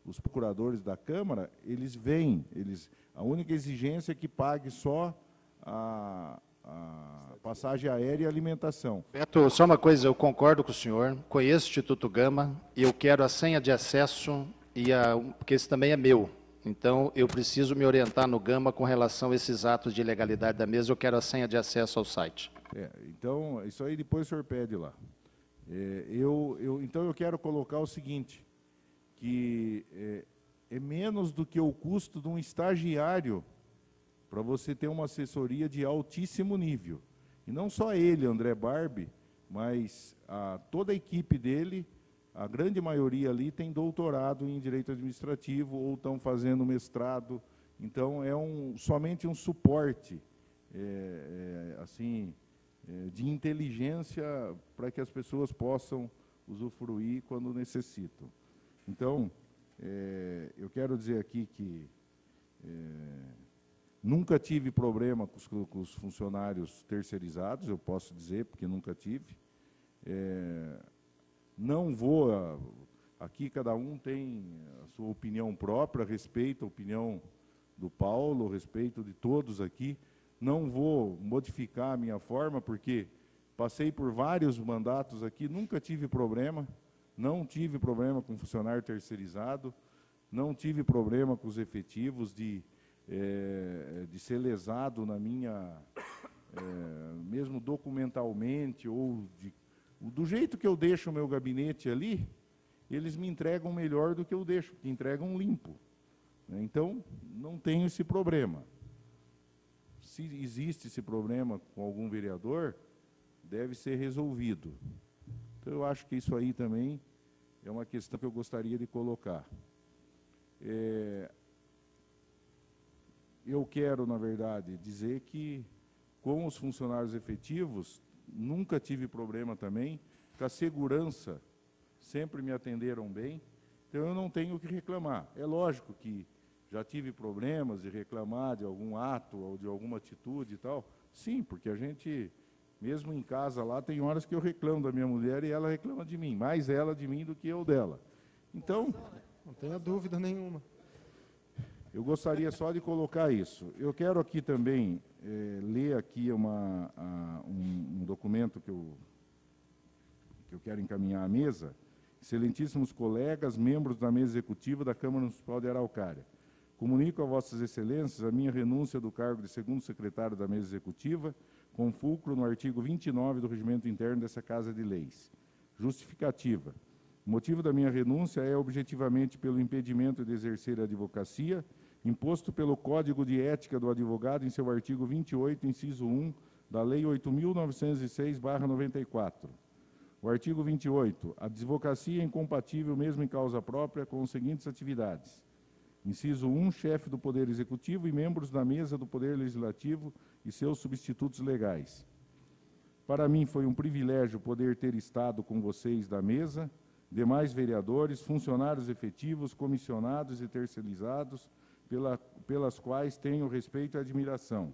os procuradores da Câmara, eles vêm. A única exigência é que pague só a passagem aérea e alimentação. Beto, só uma coisa, eu concordo com o senhor, conheço o Instituto Gama, e eu quero a senha de acesso, porque esse também é meu. Então, eu preciso me orientar no Gama com relação a esses atos de ilegalidade da mesa, eu quero a senha de acesso ao site. Então, isso aí depois o senhor pede lá. Então, eu quero colocar o seguinte, que é menos do que o custo de um estagiário para você ter uma assessoria de altíssimo nível. E não só ele, André Barbi, mas toda a equipe dele, a grande maioria ali tem doutorado em direito administrativo ou estão fazendo mestrado. Então, é somente um suporte de inteligência para que as pessoas possam usufruir quando necessitam. Então, eu quero dizer aqui que Nunca tive problema com os funcionários terceirizados, eu posso dizer, porque nunca tive. Não vou... Aqui cada um tem a sua opinião própria, respeito a opinião do Paulo, respeito de todos aqui. Não vou modificar a minha forma, porque passei por vários mandatos aqui, nunca tive problema, não tive problema com funcionário terceirizado, não tive problema com os efetivos de ser lesado na minha, mesmo documentalmente, ou do jeito que eu deixo o meu gabinete ali, eles me entregam melhor do que eu deixo, porque entregam limpo. Então, não tenho esse problema. Se existe esse problema com algum vereador, deve ser resolvido. Então, eu acho que isso aí também é uma questão que eu gostaria de colocar. Eu quero, na verdade, dizer que, com os funcionários efetivos, nunca tive problema também, com a segurança, sempre me atenderam bem, então eu não tenho o que reclamar. É lógico que já tive problemas de reclamar de algum ato ou de alguma atitude e tal. Sim, porque a gente, mesmo em casa lá, tem horas que eu reclamo da minha mulher e ela reclama de mim, mais ela de mim do que eu dela. Então, não tenha dúvida nenhuma. Eu gostaria só de colocar isso. Eu quero aqui também ler aqui um documento que eu quero encaminhar à mesa. Excelentíssimos colegas, membros da mesa executiva da Câmara Municipal de Araucária, comunico a vossas excelências a minha renúncia do cargo de segundo secretário da mesa executiva, com fulcro no artigo 29 do regimento interno dessa Casa de Leis. Justificativa. O motivo da minha renúncia é objetivamente pelo impedimento de exercer a advocacia, imposto pelo Código de Ética do Advogado em seu artigo 28, inciso 1, da Lei 8.906/94. O artigo 28. A advocacia é incompatível, mesmo em causa própria, com as seguintes atividades. Inciso 1. Chefe do Poder Executivo e membros da mesa do Poder Legislativo e seus substitutos legais. Para mim foi um privilégio poder ter estado com vocês da mesa, demais vereadores, funcionários efetivos, comissionados e terceirizados, pelas quais tenho respeito e admiração.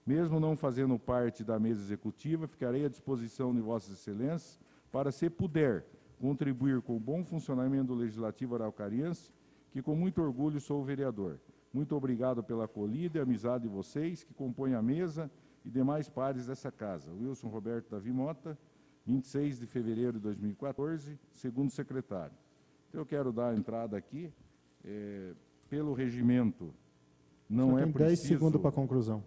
Mesmo não fazendo parte da mesa executiva, ficarei à disposição de vossas excelências para, se puder, contribuir com o bom funcionamento do Legislativo araucariense, que com muito orgulho sou vereador. Muito obrigado pela acolhida e amizade de vocês, que compõem a mesa e demais pares dessa casa. Wilson Roberto Davi Mota, 26 de fevereiro de 2014, segundo secretário. Então, eu quero dar a entrada aqui, pelo regimento, não é preciso... 10 segundos para a conclusão.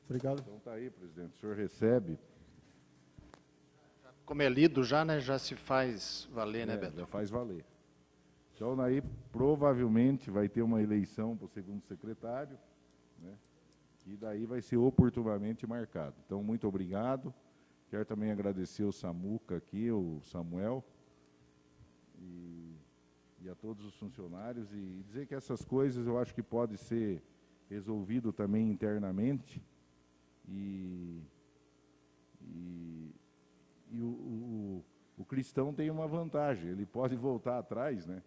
Obrigado. Então está aí, presidente. O senhor recebe. Como é lido já, né? Já se faz valer, né, Beto? Já faz valer. Então, aí, provavelmente, vai ter uma eleição para o segundo secretário, né? E daí vai ser oportunamente marcado. Então, muito obrigado. Quero também agradecer o Samuca aqui, o Samuel, e a todos os funcionários, e dizer que essas coisas eu acho que pode ser resolvido também internamente, e o cristão tem uma vantagem, ele pode voltar atrás, né?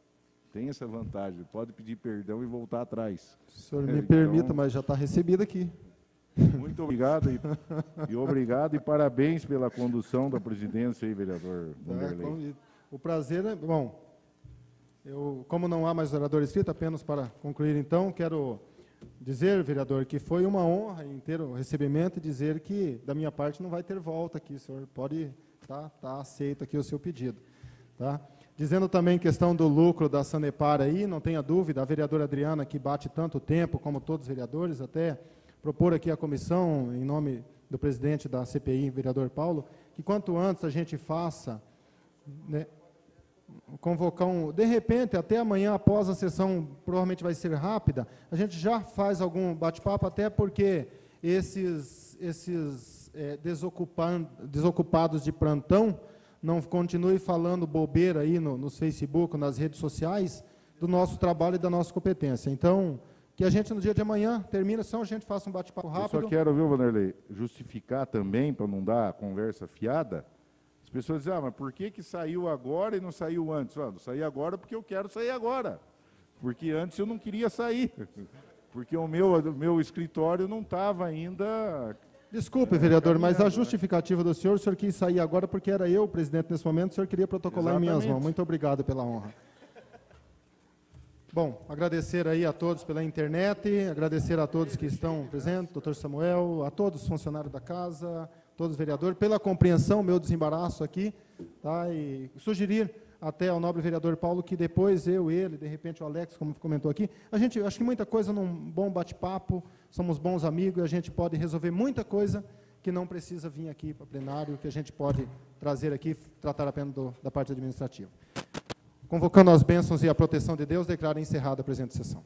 Tem essa vantagem, ele pode pedir perdão e voltar atrás. O senhor me permita, mas já está recebido aqui. Muito obrigado obrigado e parabéns pela condução da presidência aí, vereador Vanderlei. O prazer é... Bom, como não há mais orador inscrito, apenas para concluir então, quero dizer, vereador, que foi uma honra em ter o recebimento e dizer que, da minha parte, não vai ter volta aqui. O senhor pode tá aceito aqui o seu pedido. Tá? Dizendo também questão do lucro da Sanepar aí, não tenha dúvida, a vereadora Adriana, que bate tanto tempo, como todos os vereadores, até propor aqui à comissão, em nome do presidente da CPI, vereador Paulo, que quanto antes a gente faça, né, convocar de repente, até amanhã, após a sessão, provavelmente vai ser rápida, a gente já faz algum bate-papo, até porque esses desocupados de plantão não continue falando bobeira aí nos Facebook, nas redes sociais, do nosso trabalho e da nossa competência. Então, que a gente, no dia de amanhã, termina, só a gente faça um bate-papo rápido. Eu só quero, viu, Vanderlei, justificar também, para não dar conversa fiada, As pessoas dizem, mas por que saiu agora e não saiu antes? Não saí agora porque eu quero sair agora. Porque antes eu não queria sair. Porque o meu escritório não estava ainda... Desculpe, vereador, mas a justificativa do senhor quis sair agora porque era eu o presidente nesse momento, o senhor queria protocolar em minhas mãos. Muito obrigado pela honra. Bom, agradecer aí a todos pela internet, agradecer a todos que estão presentes, doutor Samuel, a todos os funcionários da casa, todos os vereadores, pela compreensão, meu desembaraço aqui, tá? E sugerir até ao nobre vereador Paulo que depois ele, de repente o Alex, como comentou aqui, acho que muita coisa num bom bate-papo, somos bons amigos e a gente pode resolver muita coisa que não precisa vir aqui para plenário, que a gente pode trazer aqui, tratar apenas da parte administrativa. Convocando as bênçãos e a proteção de Deus, declaro encerrada a presente sessão.